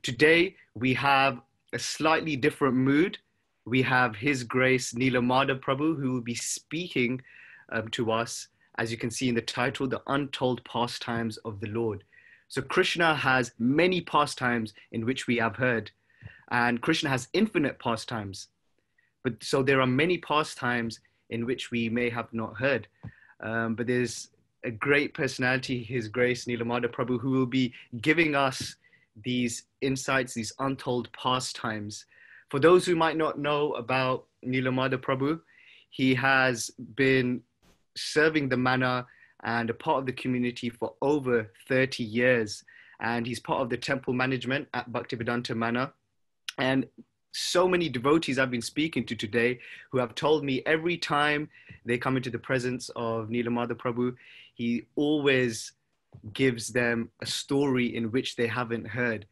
Today, we have a slightly different mood. We have His Grace Nila Madhava Prabhu, who will be speaking to us, as you can see in the title, The Untold Pastimes of the Lord. So Krishna has many pastimes in which we have heard, and Krishna has infinite pastimes. But so there are many pastimes in which we may have not heard. But there's a great personality, His Grace Nila Madhava Prabhu, who will be giving us these insights, these untold pastimes. For those who might not know about Nila Madhava Prabhu, he has been serving the manor and a part of the community for over 30 years. And he's part of the temple management at Bhaktivedanta Manor. And so many devotees I've been speaking to today who have told me every time they come into the presence of Nila Madhava Prabhu, he always gives them a story in which they haven't heard.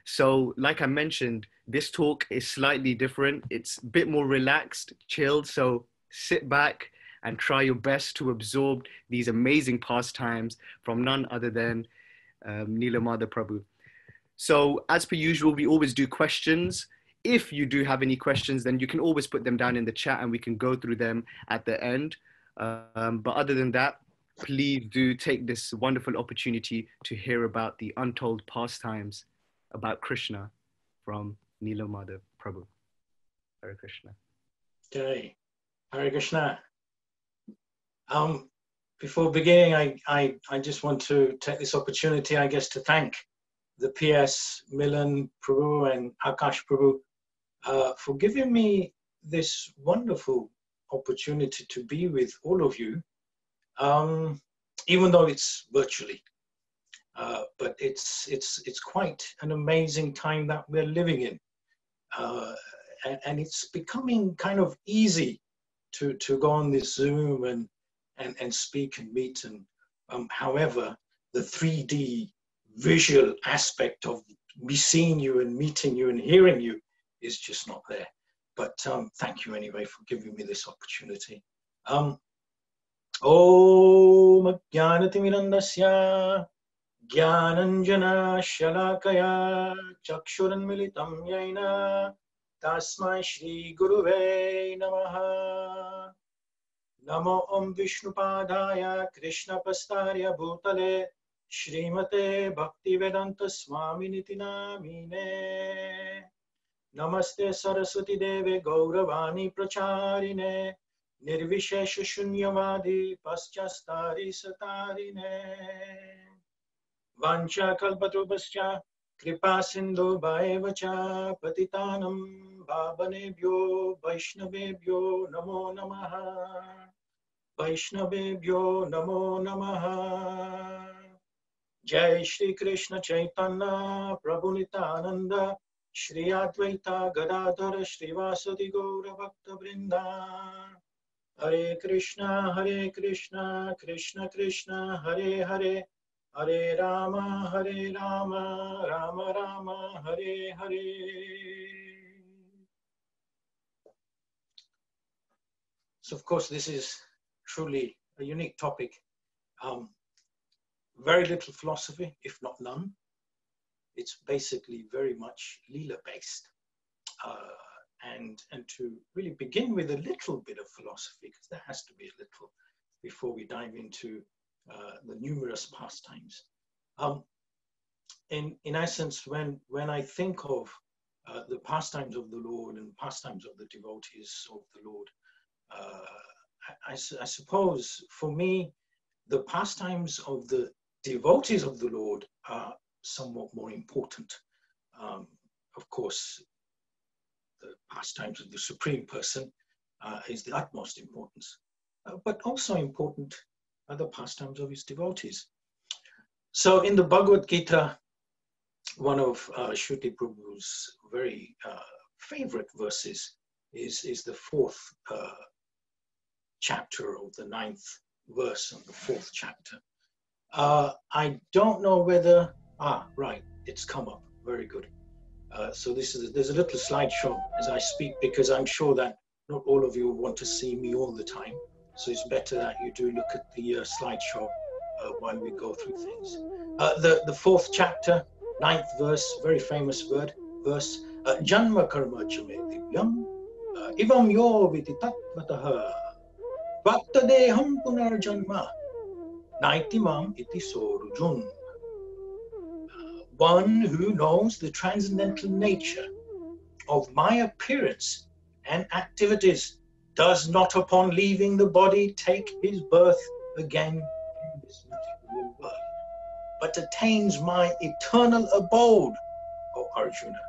So like I mentioned, this talk is slightly different. It's a bit more relaxed, chilled. So sit back and try your best to absorb these amazing pastimes from none other than Nila Madhava Prabhu. So as per usual, we always do questions. If you do have any questions, then you can always put them down in the chat and we can go through them at the end. But other than that, please do take this wonderful opportunity to hear about the untold pastimes about Krishna from Nila Madhava Prabhu. Hare Krishna. Okay, Hare Krishna. Before beginning, I just want to take this opportunity, I guess, to thank the PS, Milan Prabhu and Akash Prabhu for giving me this wonderful opportunity to be with all of you, even though it's virtually. But it's quite an amazing time that we're living in. And it's becoming kind of easy to go on this Zoom and speak and meet. And however, the 3D visual aspect of me seeing you and meeting you and hearing you is just not there. But thank you anyway for giving me this opportunity. Om Jnanatimirandasya Jnananjana Shalakaya Chakshuranmilitam Yaina Tasmai Shri Guruve Namaha. Namo Om Vishnupadaya Krishna Pastarya Bhutale Srimate Bhaktivedanta Swaminiti Namine. Namaste Saraswati Deve Gauravani Pracharine Nirvishesha Shunyavadi Paschastari Satarine Vancha Kalpatrupascha Kripa Sindhu Bhaevacha Patitanam Bhavanebhyo Vaishnavebhyo Namo Namaha Vaishnavebhyo Namo Namaha. Jai Shri Krishna Chaitanya Prabhu Nityananda Shri Advaita Gadadhara Shri Vasadi Gaura Bhakta Vrinda. Hare Krishna Krishna Krishna Hare Hare Hare Rama Rama Rama Hare Hare. So of course this is truly a unique topic. Very little philosophy, if not none. It's basically very much lila based. And to really begin with a little bit of philosophy, because there has to be a little before we dive into the numerous pastimes. In essence, when I think of the pastimes of the Lord and pastimes of the devotees of the Lord, I suppose for me, the pastimes of the devotees of the Lord are somewhat more important. Of course, the pastimes of the Supreme Person is the utmost importance, but also important are the pastimes of his devotees. So in the Bhagavad Gita, one of Shruti Prabhu's very favorite verses is the 4th chapter of the 9th verse of the 4th chapter. I don't know whether, right, it's come up, very good. So there's a little slideshow as I speak, because I'm sure that not all of you want to see me all the time. So it's better that you do look at the slideshow while we go through things. The 4th chapter ninth verse, very famous verse, Janma karma chame divyam, ivam yo viti tattvataha, vattadeham punar janma, naitimam iti sorujun. One who knows the transcendental nature of my appearance and activities does not upon leaving the body take his birth again in this material world, but attains my eternal abode, O Arjuna.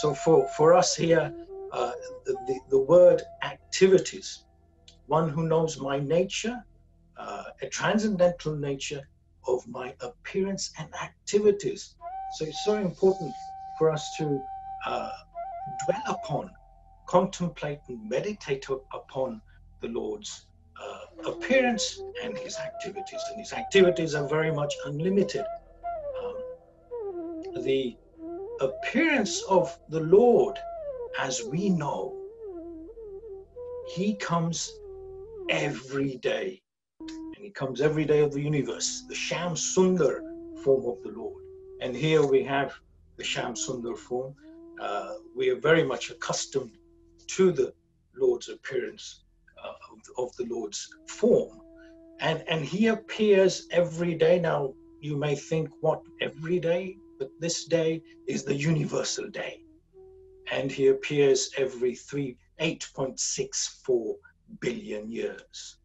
So for us here, the word activities, one who knows my nature, a transcendental nature of my appearance and activities. So it's so important for us to dwell upon, contemplate and meditate upon the Lord's appearance and his activities. And his activities are very much unlimited. The appearance of the Lord, as we know, he comes every day. And he comes every day of the universe, the Sham Sundar form of the Lord. And here we have the Sham Sundar form. We are very much accustomed to the Lord's appearance of the Lord's form. And he appears every day. Now, you may think, what, every day? But this day is the universal day. And he appears every 8.64 billion years.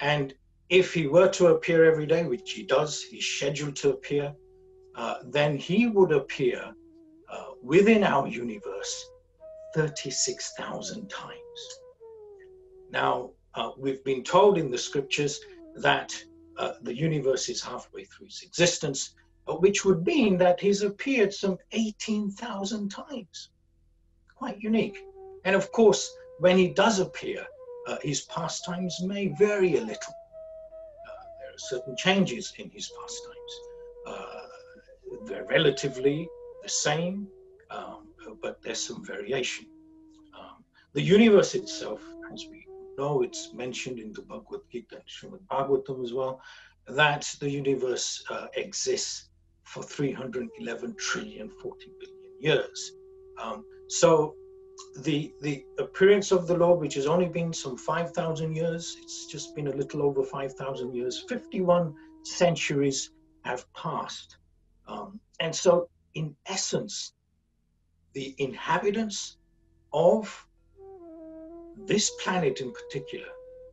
And if he were to appear every day, which he does, he's scheduled to appear, then he would appear within our universe 36,000 times. Now, we've been told in the scriptures that the universe is halfway through its existence, which would mean that he's appeared some 18,000 times. Quite unique. And of course, when he does appear, his pastimes may vary a little. There are certain changes in his pastimes. They're relatively the same, but there's some variation. The universe itself, as we know, it's mentioned in the Bhagavad Gita and Srimad Bhagavatam as well, that the universe exists for 311 trillion 40 billion years. So the appearance of the Lord, which has only been some 5,000 years, it's just been a little over 5,000 years, 51 centuries have passed. And so in essence, the inhabitants of this planet in particular,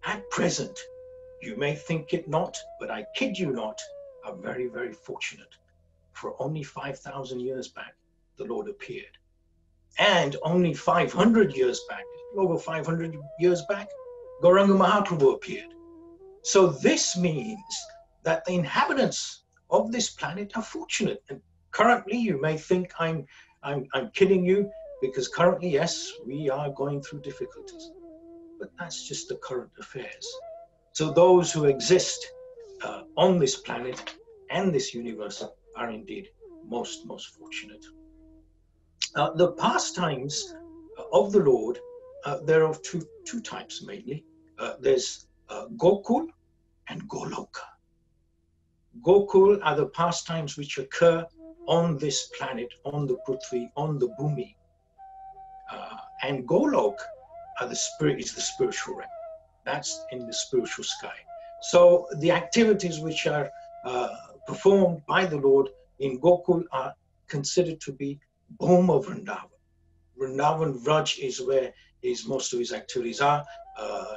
at present, you may think it not, but I kid you not, are very, very fortunate. For only 5,000 years back, the Lord appeared. And only 500 years back, over 500 years back, Gauranga Mahaprabhu appeared. So this means that the inhabitants of this planet are fortunate. And currently, you may think I'm kidding you, because currently, yes, we are going through difficulties. But that's just the current affairs. So those who exist on this planet and this universe are indeed most fortunate. The pastimes of the Lord, they're of two types mainly. There's Gokul and Goloka. Gokul are the pastimes which occur on this planet, on the Prithvi, on the Bhumi. And Golok is the spiritual realm. That's in the spiritual sky. So the activities which are performed by the Lord in Gokul are considered to be home of Vrindavan. Vrindavan, Vraj is where most of his activities are.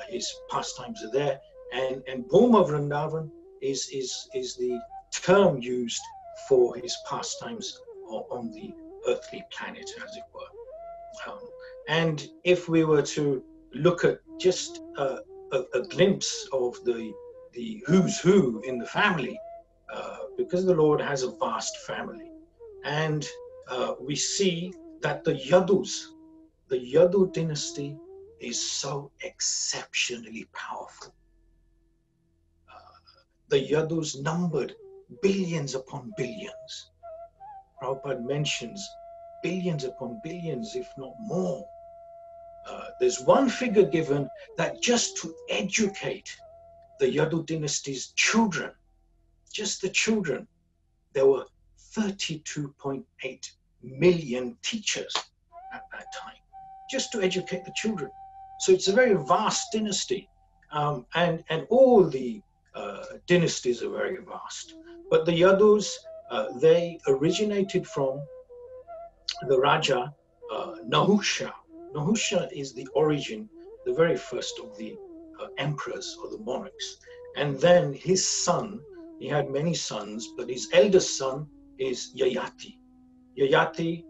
His pastimes are there. And home of Vrindavan is the term used for his pastimes on the earthly planet, as it were. And if we were to look at just a glimpse of the who's who in the family, because the Lord has a vast family, and we see that the Yadu dynasty is so exceptionally powerful. The Yadus numbered billions upon billions. Prabhupada mentions billions upon billions, if not more. There's one figure given that just to educate the Yadu dynasty's children, just the children, there were 32.8 million teachers at that time, just to educate the children. So it's a very vast dynasty, and all the dynasties are very vast. But the Yadus, they originated from the Raja Nahusha. Nahusha is the origin, the very first of the emperors or the monarchs. And then his son, he had many sons, but his eldest son is Yayati. Yayati,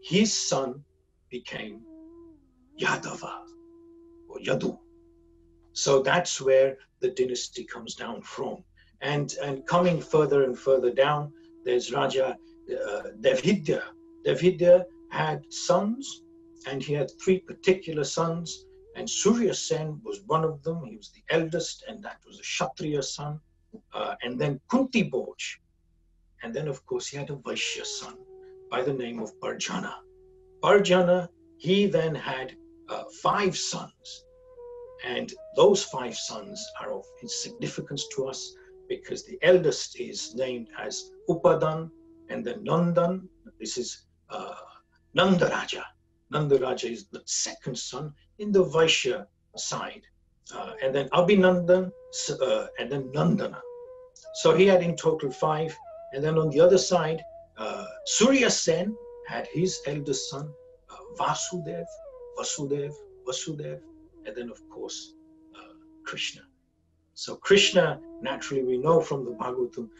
his son became Yadava or Yadu. So that's where the dynasty comes down from. And coming further and further down, there's Raja Devhidya. Devhidya had sons, and he had three particular sons, and Surya Sen was one of them. He was the eldest, and that was a Kshatriya son. And then Kunti Boj. And then, of course, he had a Vaishya son by the name of Parjana. Parjana, he then had 5 sons. And those 5 sons are of significance to us because the eldest is named as Upadan, and then Nandan. This is Nanda Raja. Nanda Raja is the second son in the Vaishya side. And then Abhinandan, and then Nandana. So he had in total 5. And then on the other side, Surya Sen had his eldest son, Vasudev, and then of course, Krishna. So Krishna, naturally we know from the Bhagavatam,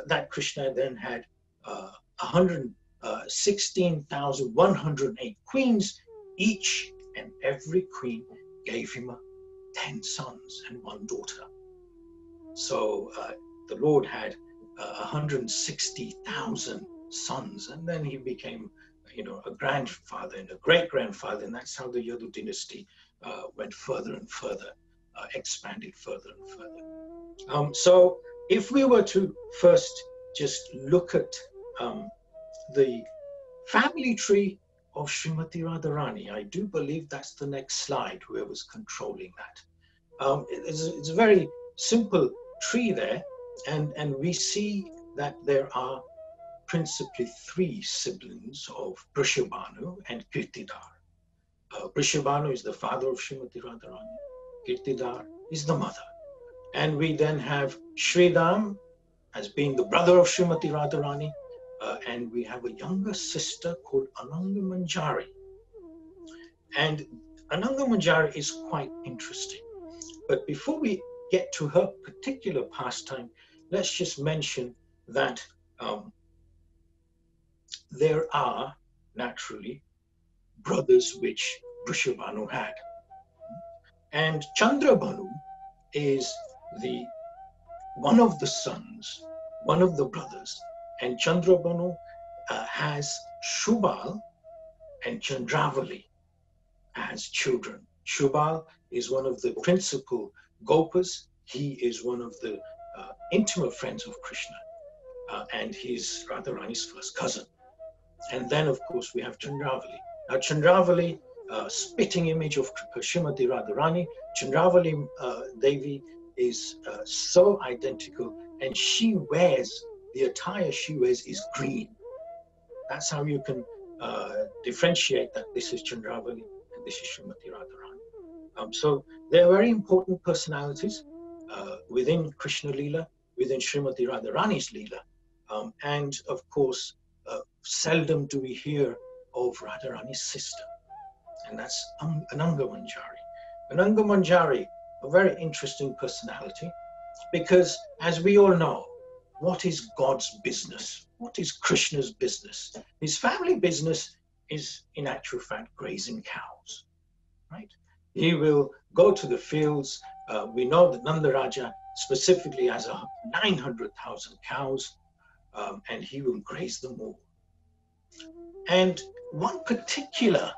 that Krishna then had 116,108 queens. Each and every queen gave him 10 sons and 1 daughter. So the Lord had 160,000 sons, and then he became, a grandfather and a great-grandfather, and that's how the Yadu dynasty went further and further, expanded further and further. So if we were to first just look at the family tree of Srimati Radharani, I do believe that's the next slide, whoever's controlling that. It's a very simple tree there, and we see that there are principally 3 siblings of Vrishabhanu and Kirtidar. Vrishabhanu is the father of Srimati Radharani. Kirtidar is the mother. And we then have Sridham as being the brother of Srimati Radharani, and we have a younger sister called Ananga Manjari. And Ananga Manjari is quite interesting. But before we get to her particular pastime, let's just mention that there are naturally brothers which Vrishabhanu had. And Chandrabhanu is one of the sons, one of the brothers. And Chandrabhanu has Shubal and Chandravali as children. Shubal is one of the principal Gopas. He is one of the intimate friends of Krishna. And he's Radharani's first cousin. And then, of course, we have Chandravali. Now, Chandravali, spitting image of Srimati Radharani, Chandravali Devi is so identical, and she wears, the attire she wears is green. That's how you can differentiate that this is Chandravali and this is Srimati Radharani. So they're very important personalities within Krishna Lila, within Srimati Radharani's Lila. And of course, seldom do we hear of Radharani's sister, and that's Ananga Manjari. Ananga Manjari, a very interesting personality, because as we all know, what is God's business? What is Krishna's business? His family business is, in actual fact, grazing cows, right? He will go to the fields. We know that Nanda Raja specifically has 900,000 cows, and he will graze them all. And one particular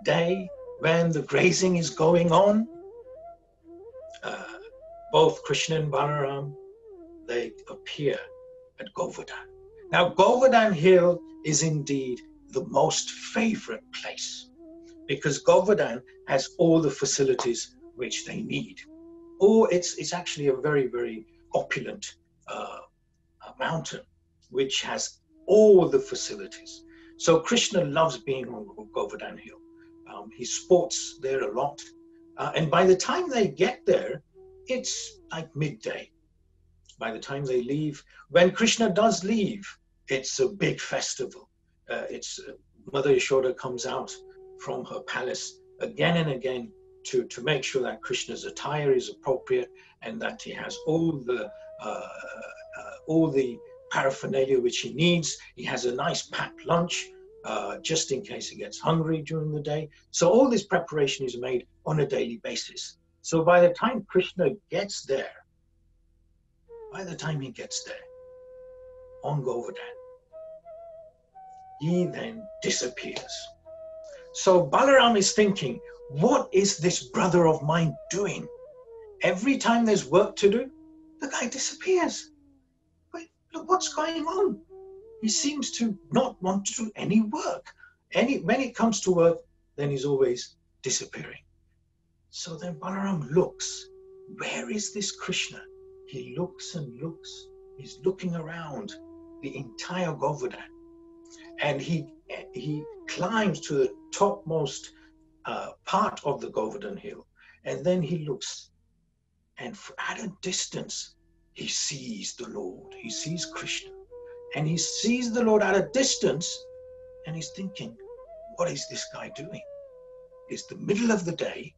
day when the grazing is going on, both Krishna and Balaram, they appear at Govardhan. Now, Govardhan Hill is indeed the most favorite place because Govardhan has all the facilities which they need. Or it's actually a very, very opulent mountain, which has all the facilities. So Krishna loves being on Govardhan Hill. He sports there a lot. And by the time they get there, it's like midday. By the time they leave, when Krishna does leave, it's a big festival. Mother Yashoda comes out from her palace again and again to make sure that Krishna's attire is appropriate and that he has all the paraphernalia which he needs. He has a nice packed lunch just in case he gets hungry during the day. So all this preparation is made on a daily basis. So by the time Krishna gets there, on Govardhan, he then disappears. So Balaram is thinking, what is this brother of mine doing? Every time there's work to do, the guy disappears. Wait, look, what's going on? He seems to not want to do any work. When it comes to work, then he's always disappearing. So then Balaram looks, where is this Krishna? He looks and looks. He's looking around the entire Govardhan. And he climbs to the topmost part of the Govardhan Hill. And then he looks, and at a distance, he sees the Lord. He sees Krishna. And he sees the Lord at a distance, and he's thinking, what is this guy doing? It's the middle of the day,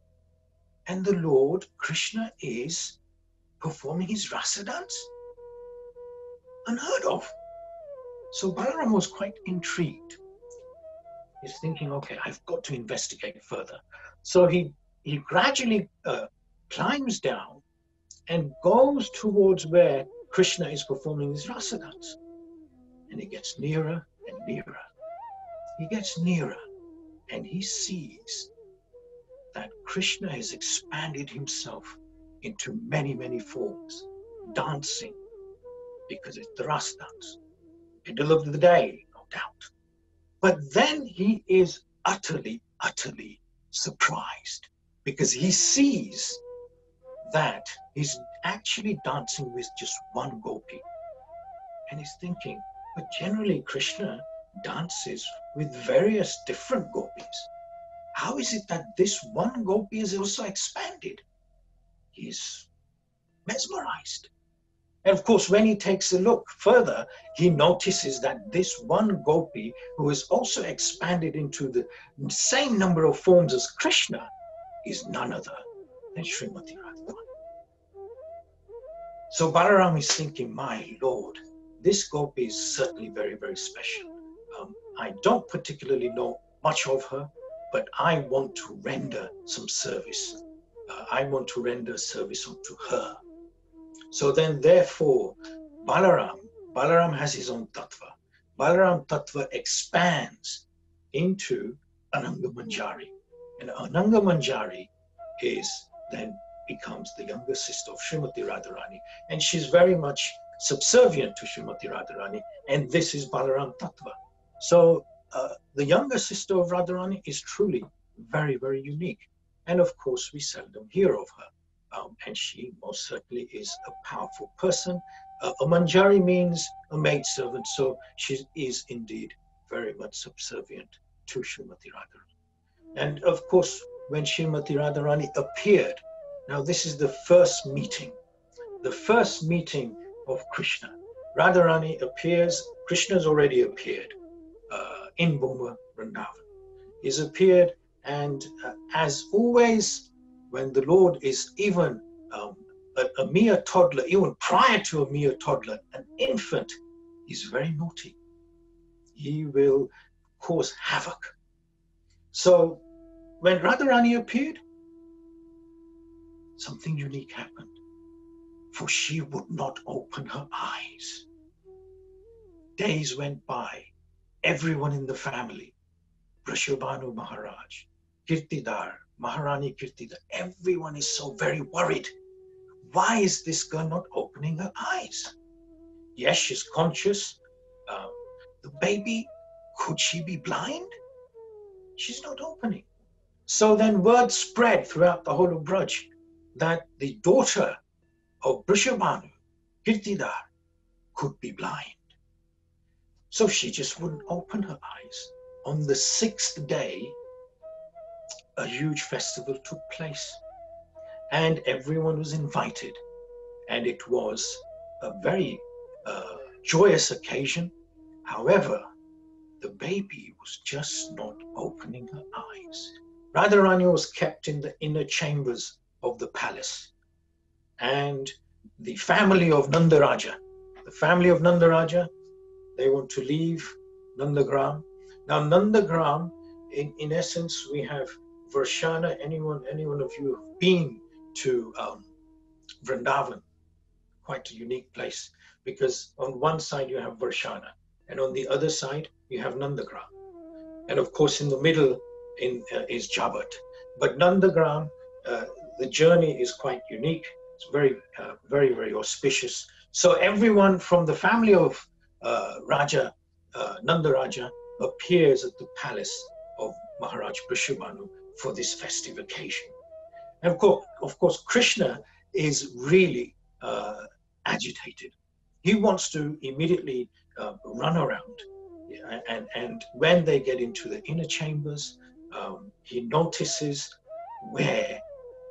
and the Lord, Krishna, is performing his rasa dance? Unheard of. So Balaram was quite intrigued. He's thinking, okay, I've got to investigate further. So he gradually climbs down and goes towards where Krishna is performing his rasa dance. And he gets nearer and nearer. He gets nearer and he sees that Krishna has expanded himself into many, many forms, dancing, because it's the rasa dance. Middle of the day, no doubt. But then he is utterly, utterly surprised because he sees that he's actually dancing with just one gopi. And he's thinking, but generally Krishna dances with various different gopis. How is it that this one gopi is also expanded? He's mesmerized. And of course, when he takes a look further, he notices that this one gopi, who is also expanded into the same number of forms as Krishna, is none other than Srimati Radharani. So Balaram is thinking, my Lord, this gopi is certainly very, very special. I don't particularly know much of her, but I want to render some service. I want to render service unto her. So then, therefore, Balaram has his own tattva. Balaram tattva expands into Ananga Manjari. And Ananga Manjari becomes the younger sister of Srimati Radharani. And she's very much subservient to Srimati Radharani. And this is Balaram tattva. So the younger sister of Radharani is truly very, very unique. And of course, we seldom hear of her. And she most certainly is a powerful person. A Manjari means a maidservant, so she is indeed very much subservient to Srimati Radharani. And of course, when Srimati Radharani appeared, now this is the first meeting of Krishna. Radharani appears, Krishna's already appeared in Bhuma Vrindavan. He's appeared, and as always, when the Lord is even a mere toddler, even prior to a mere toddler, an infant, he's very naughty. He will cause havoc. So when Radharani appeared, something unique happened, for she would not open her eyes. Days went by. Everyone in the family, Vrishabhanu Maharaj, Kirtidar, Maharani Kirtidar, everyone is so very worried. Why is this girl not opening her eyes? Yes, she's conscious. The baby, could she be blind? She's not opening. So then word spread throughout the whole of Vraj that the daughter of Vrishabhanu, Kirtidar, could be blind. So she just wouldn't open her eyes. On the 6th day, a huge festival took place, and everyone was invited. And it was a very joyous occasion. However, the baby was just not opening her eyes. Radharani was kept in the inner chambers of the palace. And the family of Nanda Raja, they want to leave Nandagram. Now, Nandagram, in essence, we have Varshana. Anyone of you have been to Vrindavan? Quite a unique place, because on one side you have Varshana, and on the other side you have Nandagram. And of course, in the middle is Jabat. But Nandagram, the journey is quite unique. It's very, very auspicious. So everyone from the family of Nanda Raja appears at the palace of Maharaj Vrishabhanu for this festive occasion. And of course, Krishna is really agitated. He wants to immediately run around. And when they get into the inner chambers, he notices where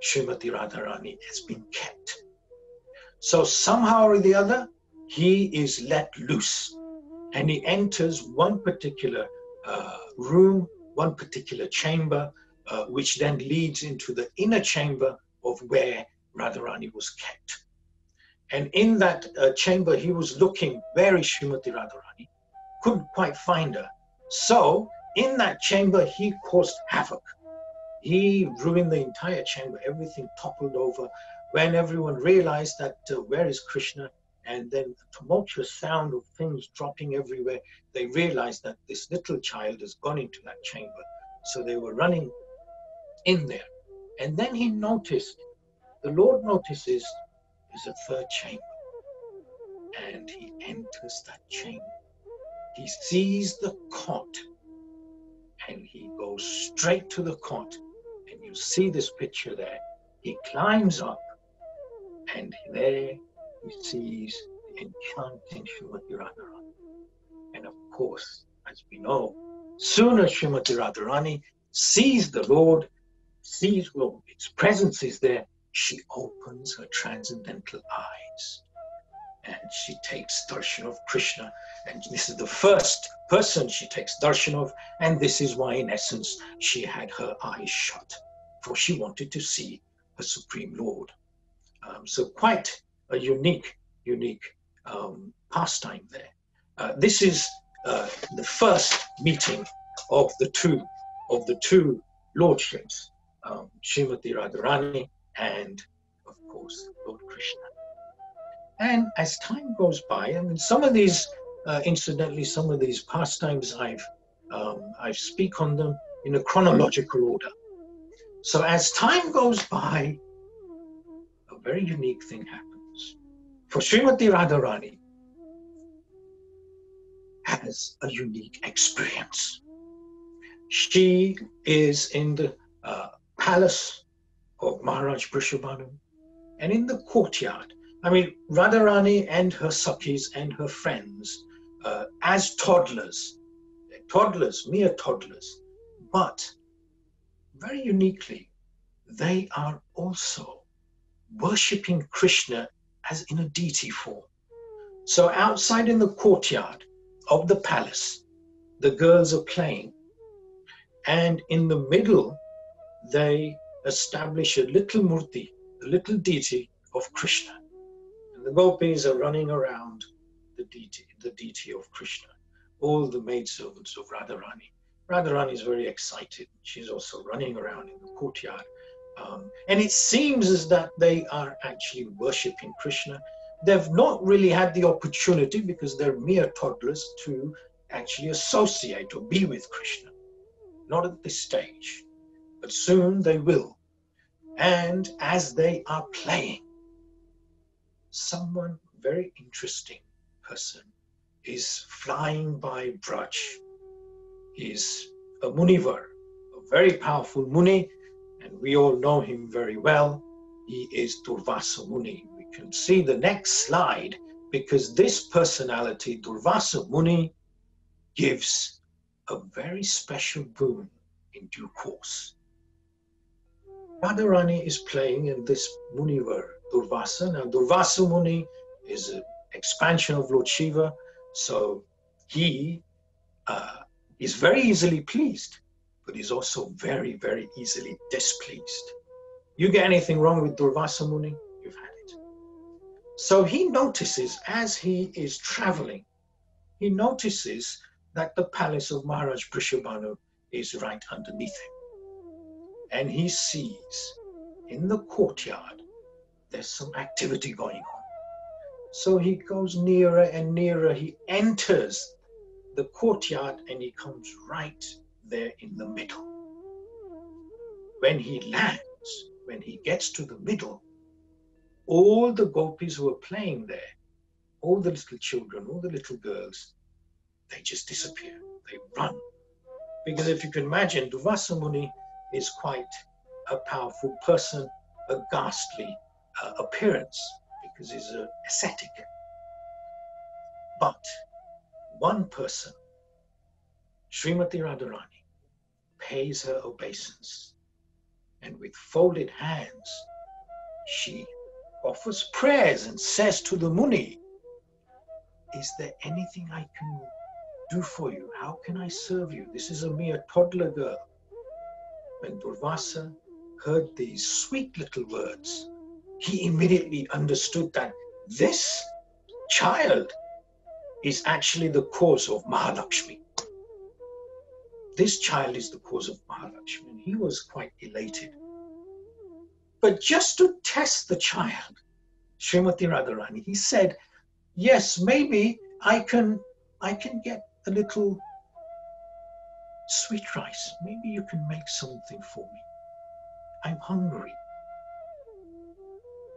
Srimati Radharani has been kept. So somehow or the other, he is let loose, and he enters one particular room, one particular chamber, which then leads into the inner chamber of where Radharani was kept. And in that chamber, he was looking, where is Srimati Radharani? Couldn't quite find her. So in that chamber, he caused havoc. He ruined the entire chamber. Everything toppled over. When everyone realized that where is Krishna, and then a tumultuous sound of things dropping everywhere, they realized that this little child has gone into that chamber. So they were running in there. And then he noticed, the Lord notices, there's a third chamber. And he enters that chamber. He sees the cot, and he goes straight to the cot. And you see this picture there. He climbs up, and there he sees the enchanting Srimati Radharani. And of course, as we know, soon as Srimati Radharani sees the Lord, sees its presence is there, she opens her transcendental eyes. And she takes darshan of Krishna. And this is the first person she takes darshan of. And this is why, in essence, she had her eyes shut, for she wanted to see her Supreme Lord. So quite a unique pastime there. This is the first meeting of the two lordships, Srimati Radharani and, of course, Lord Krishna. And as time goes by, I mean, some of these, incidentally, some of these pastimes, I speak on them in a chronological order. So as time goes by, a very unique thing happens. For Srimati Radharani has a unique experience. She is in the palace of Maharaj Vrishabhanu, and in the courtyard, I mean, Radharani and her Sakhis and her friends, as toddlers, mere toddlers, but very uniquely, they are also worshipping Krishna as in a deity form. So outside in the courtyard of the palace, the girls are playing, and in the middle, they establish a little murti, a little deity of Krishna. The gopis are running around the deity of Krishna, all the maidservants of Radharani. Radharani is very excited. She's also running around in the courtyard. And it seems as that they are actually worshipping Krishna. They've not really had the opportunity, because they're mere toddlers, to actually associate or be with Krishna. Not at this stage, but soon they will. And as they are playing, someone very interesting person is flying by Vraj. He's a Munivar, a very powerful Muni, and we all know him very well. He is Durvasa Muni. We can see the next slide because this personality, Durvasa Muni, gives a very special boon in due course. Radharani is playing in this Munivar, Durvasa. Now, Durvasa Muni is an expansion of Lord Shiva, so he is very easily pleased, but he's also very, very easily displeased. You get anything wrong with Durvasa Muni, you've had it. So he notices, as he is traveling, he notices that the palace of Maharaj Vrishabhanu is right underneath him. And he sees in the courtyard, there's some activity going on. So he goes nearer and nearer. He enters the courtyard and he comes right there in the middle. When he lands, when he gets to the middle, all the gopis who are playing there, all the little children, all the little girls, they just disappear. They run. Because if you can imagine, Durvasa Muni is quite a powerful person, a ghastly appearance, because he's an ascetic. But one person, Srimati Radharani, pays her obeisance, and with folded hands, she offers prayers and says to the Muni, "Is there anything I can do for you? How can I serve you? This is a mere toddler girl." When Durvasa heard these sweet little words, he immediately understood that this child is actually the cause of Mahalakshmi. This child is the cause of Mahalakshmi, and he was quite elated. But just to test the child, Srimati Radharani, he said, "Yes, maybe I can get a little sweet rice. Maybe you can make something for me. I'm hungry."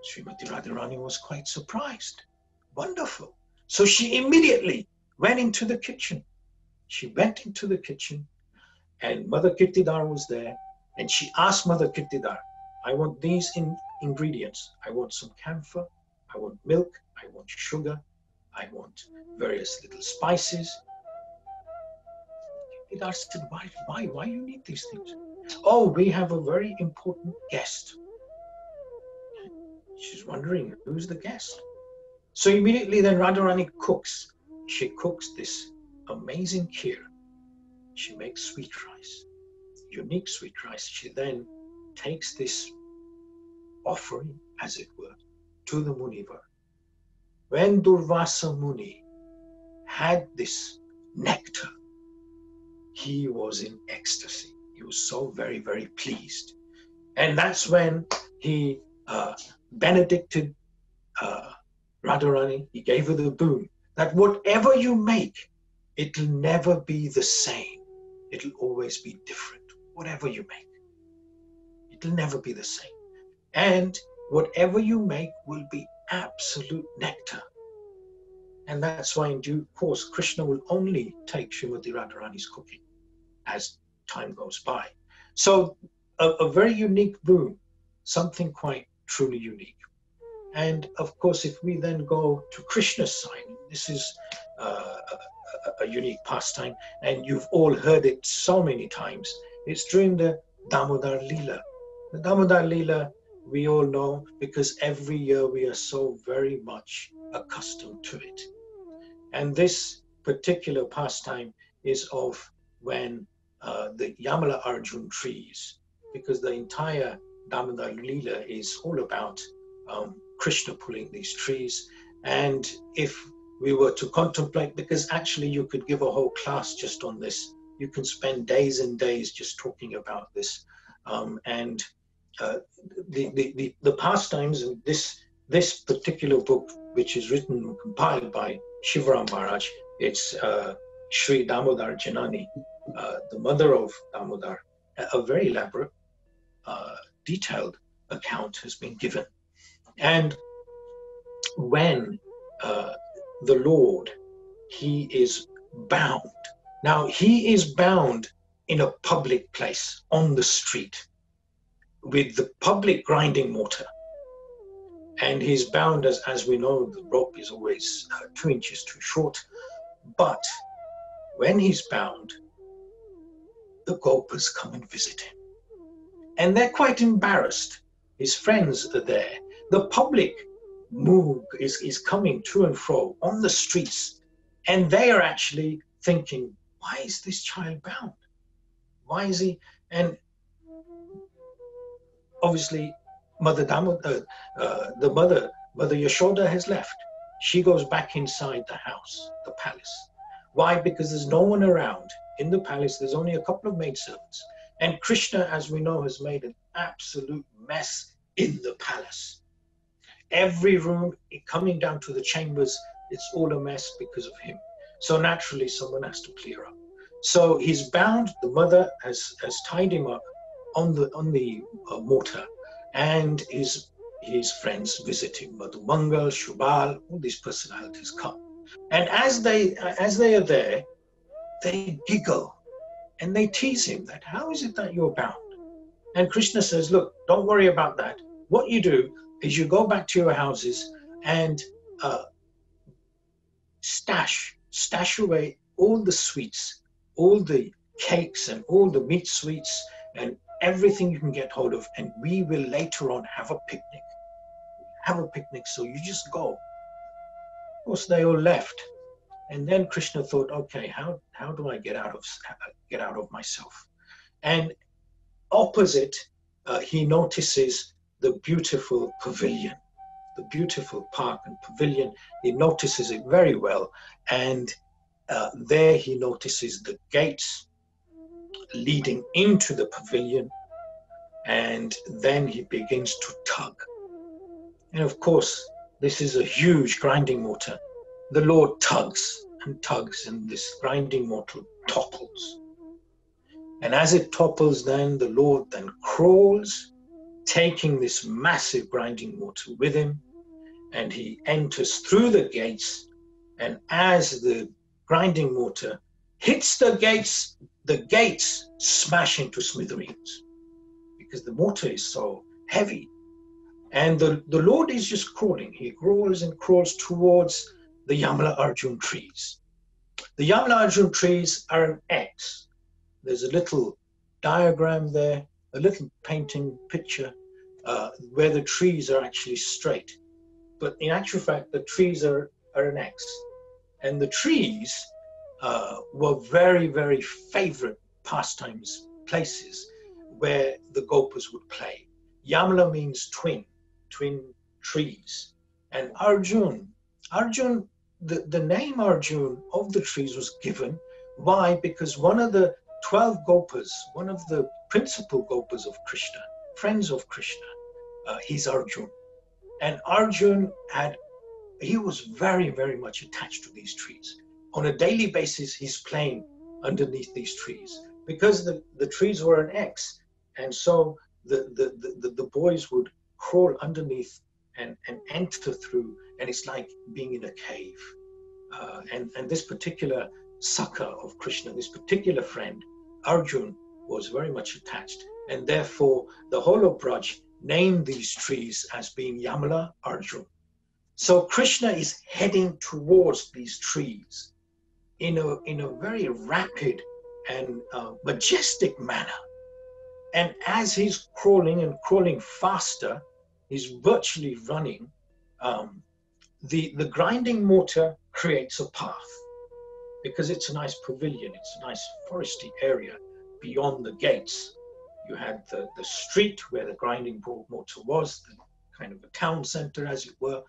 Srimati Radharani was quite surprised. Wonderful. So she immediately went into the kitchen. She went into the kitchen and Mother Kirtidar was there, and she asked Mother Kirtidar, "I want these ingredients. I want some camphor, I want milk, I want sugar, I want various little spices." Kirtidar said, why you need these things? "Oh, we have a very important guest." She's wondering, who's the guest? So immediately then Radharani cooks. She cooks this amazing kheer. She makes sweet rice, unique sweet rice. She then takes this offering, as it were, to the Munivar. When Durvasa Muni had this nectar, he was in ecstasy. He was so very, very pleased. And that's when he benedicted Radharani. He gave her the boon that whatever you make, it'll never be the same. It'll always be different. Whatever you make, it'll never be the same. And whatever you make will be absolute nectar. And that's why in due course, Krishna will only take Srimati Radharani's cooking as time goes by. So a very unique boon, something quite truly unique. And of course, if we then go to Krishna's side, this is a unique pastime, and you've all heard it so many times. It's during the Damodar Lila. The Damodar Lila, we all know, because every year we are so very much accustomed to it. And this particular pastime is of when the Yamala Arjun trees, because the entire Damodar Lila is all about Krishna pulling these trees. And if we were to contemplate, because actually you could give a whole class just on this, you can spend days and days just talking about this. And the pastimes, and this particular book, which is written and compiled by Shivaram Maharaj, it's Sri Damodar Janani, the mother of Damodar. A very elaborate, detailed account has been given. And when the Lord, he is bound. Now, he is bound in a public place, on the street, with the public grinding mortar. And he's bound, as we know, the rope is always 2 inches too short. But when he's bound, the Gopas come and visit him. And they're quite embarrassed. His friends are there. The public is coming to and fro on the streets. And they are actually thinking, why is this child bound? Why is he? And obviously, the mother Yashoda has left. She goes back inside the house, the palace. Why? Because there's no one around in the palace. There's only a couple of maidservants. And Krishna, as we know, has made an absolute mess in the palace. Every room, coming down to the chambers, it's all a mess because of him. So naturally, someone has to clear up. So he's bound. The mother has tied him up on the mortar, and his friends visit him. Madhumangal, Shubal, all these personalities come. And as they are there, they giggle and they tease him that, how is it that you're bound? And Krishna says, look, don't worry about that. What you do is you go back to your houses and stash away all the sweets, all the cakes and all the meat sweets and everything you can get hold of, and we will later on have a picnic. Have a picnic, so you just go. Of course, they all left. And then Krishna thought, okay, how do I get out of myself? And opposite, he notices the beautiful pavilion, the beautiful park and pavilion. He notices it very well. And there he notices the gates leading into the pavilion. And then he begins to tug. And of course, this is a huge grinding mortar. The Lord tugs and tugs, and this grinding mortar topples. And as it topples, then the Lord then crawls, taking this massive grinding mortar with him, and he enters through the gates. And as the grinding mortar hits the gates smash into smithereens because the mortar is so heavy. And the Lord is just crawling. He crawls and crawls towards the Yamala Arjun trees. The Yamala Arjun trees are an X. There's a little diagram there, a little painting picture where the trees are actually straight. But in actual fact, the trees are an X. And the trees were very, very favorite pastimes places where the Gopas would play. Yamala means twin trees. And Arjun, the name Arjun of the trees was given. Why? Because one of the 12 Gopas, one of the principal Gopas of Krishna, friends of Krishna, he's Arjun. And Arjun he was very, very much attached to these trees. On a daily basis, he's playing underneath these trees because the trees were an X. And so the boys would crawl underneath and enter through, and it's like being in a cave. And this particular Sakha of Krishna, this particular friend, Arjun, was very much attached. And therefore, the whole of Vraj named these trees as being Yamala Arjun. So Krishna is heading towards these trees in a very rapid and majestic manner. And as he's crawling and crawling faster, he's virtually running. The grinding mortar creates a path because it's a nice pavilion, it's a nice foresty area beyond the gates. You had the street where the grinding mortar was, kind of a town center, as it were,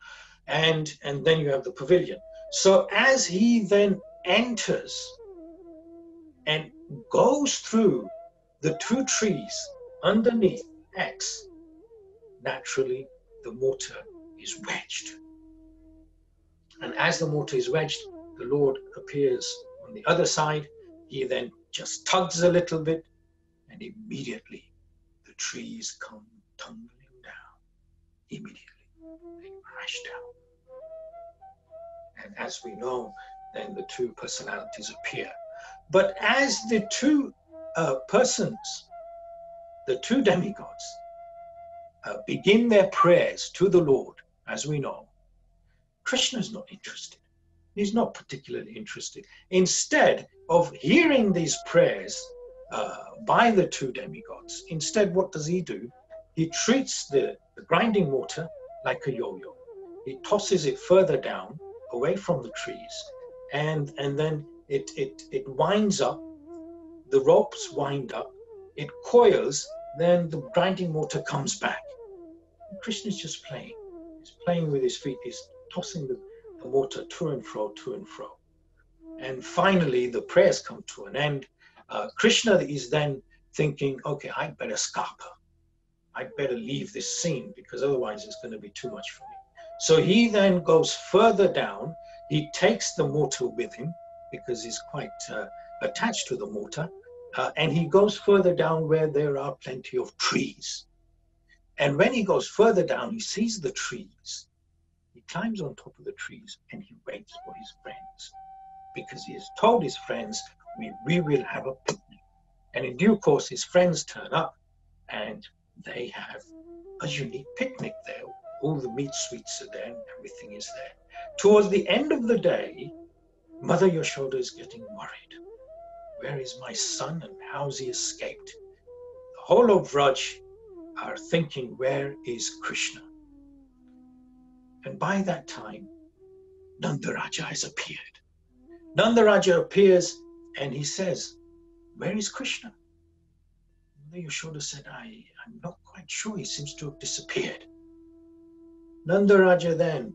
and then you have the pavilion. So as he then enters and goes through the two trees underneath X, naturally the mortar is wedged. And as the mortar is wedged, the Lord appears on the other side. He then just tugs a little bit, and immediately the trees come tumbling down. Immediately, they crash down. And as we know, then the two personalities appear. But as the two persons, the two demigods, begin their prayers to the Lord, as we know, Krishna is not interested. He's not particularly interested. Instead of hearing these prayers by the two demigods, instead, what does he do? He treats the grinding mortar like a yo-yo. He tosses it further down, away from the trees, and then it winds up, the ropes wind up, it coils, then the grinding mortar comes back. And Krishna is just playing. He's playing with his feet. He's tossing the mortar to and fro, to and fro. And finally, the prayers come to an end. Krishna is then thinking, okay, I'd better scarper. I'd better leave this scene because otherwise it's going to be too much for me. So he then goes further down. He takes the mortar with him because he's quite attached to the mortar. And he goes further down where there are plenty of trees. And when he goes further down, he sees the trees. He climbs on top of the trees and he waits for his friends because he has told his friends, we will have a picnic. And in due course, his friends turn up and they have a unique picnic there. All the meat sweets are there and everything is there. Towards the end of the day, Mother Yashoda is getting worried. Where is my son and how's he escaped? The whole of Vraj are thinking, where is Krishna? And by that time, Nanda Raja has appeared. Nanda Raja appears and he says, where is Krishna? Mother Yashoda said, I'm not quite sure. He seems to have disappeared. Nanda Raja then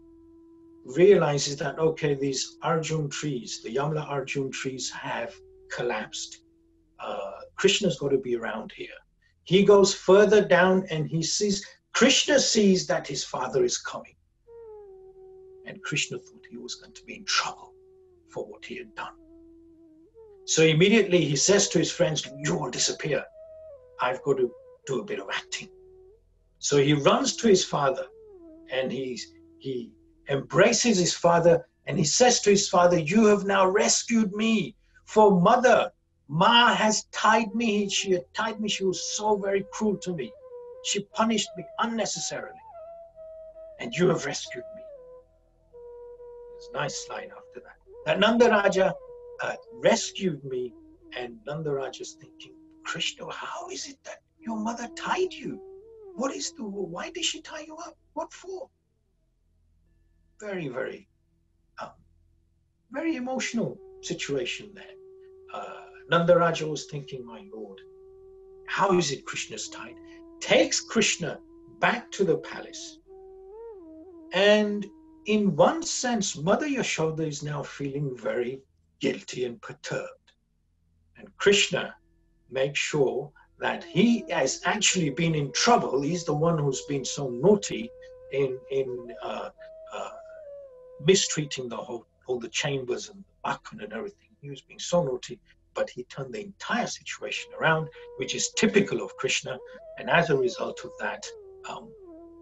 realizes that, okay, these Arjun trees, the Yamala Arjun trees have collapsed. Krishna's got to be around here. He goes further down and he sees, Krishna sees that his father is coming. And Krishna thought he was going to be in trouble for what he had done. So immediately he says to his friends, you will disappear. I've got to do a bit of acting. So he runs to his father and he embraces his father and he says to his father, you have now rescued me. For mother, Ma has tied me. She had tied me. She was so very cruel to me. She punished me unnecessarily. And you have rescued me. There's a nice line after that. That Nanda Raja rescued me, and Nanda Raja's thinking, Krishna, how is it that your mother tied you? Why did she tie you up? What for? Very, very, very emotional situation there. Nanda Raja was thinking, my Lord, how is it Krishna's tied? Takes Krishna back to the palace. And in one sense, Mother Yashoda is now feeling very guilty and perturbed. And Krishna makes sure that he has actually been in trouble. He's the one who's been so naughty in mistreating all the chambers and the bakun and everything. He was being so naughty, but he turned the entire situation around, which is typical of Krishna. And as a result of that,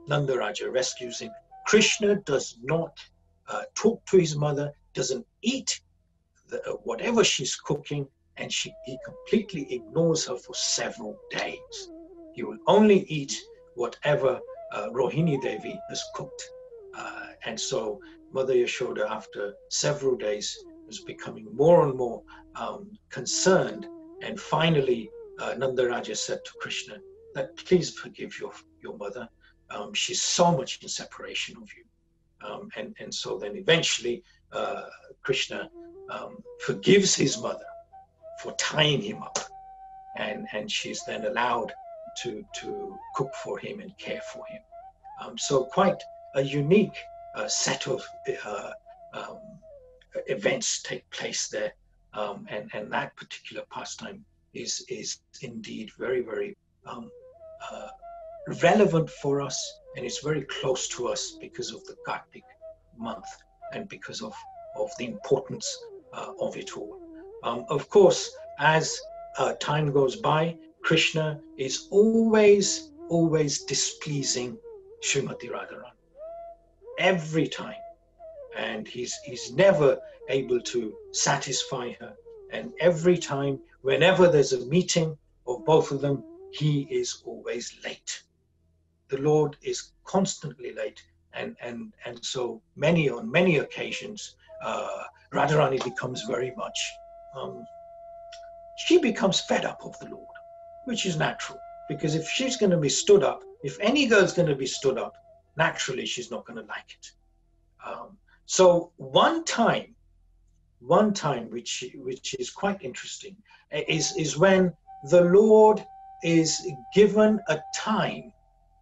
Nanda Raja rescues him. Krishna does not talk to his mother, doesn't eat whatever she's cooking, and he completely ignores her for several days. He will only eat whatever Rohini Devi has cooked. And so Mother Yashoda, after several days, was becoming more and more concerned. And finally, Nanda Raja said to Krishna that please forgive your mother. She's so much in separation of you. And so then eventually Krishna forgives his mother for tying him up. And she's then allowed to cook for him and care for him. So quite a unique set of events take place there. And that particular pastime is indeed very, very relevant for us, and it's very close to us because of the Kartik month and because of the importance of it all. Of course, as time goes by, Krishna is always displeasing Srimati Radharani. Every time. And he's never able to satisfy her. And every time, whenever there's a meeting of both of them, he is always late. The Lord is constantly late And so on many occasions, Radharani becomes very much, she becomes fed up of the Lord, which is natural, because if she's going to be stood up, if any girl's going to be stood up, naturally she's not going to like it. So one time, which is quite interesting, is when the Lord is given a time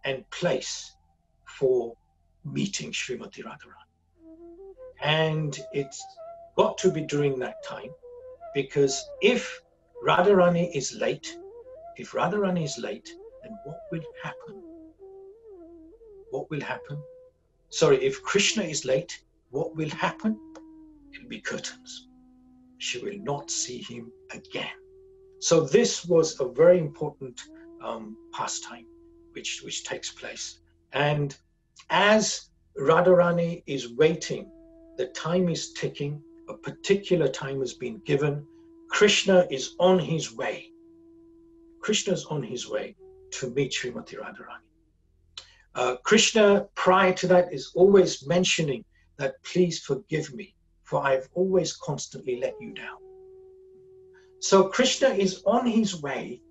and place for meeting Srimati Radharani. And it's got to be during that time, because if Radharani is late, then what will happen? What will happen? Sorry, if Krishna is late, what will happen? It'll be curtains. She will not see him again. So this was a very important pastime which takes place. And as Radharani is waiting, the time is ticking, a particular time has been given, Krishna is on his way. Krishna's on his way to meet Srimati Radharani. Krishna, prior to that, is always mentioning that, please forgive me, for I've always constantly let you down. So Krishna is on his way,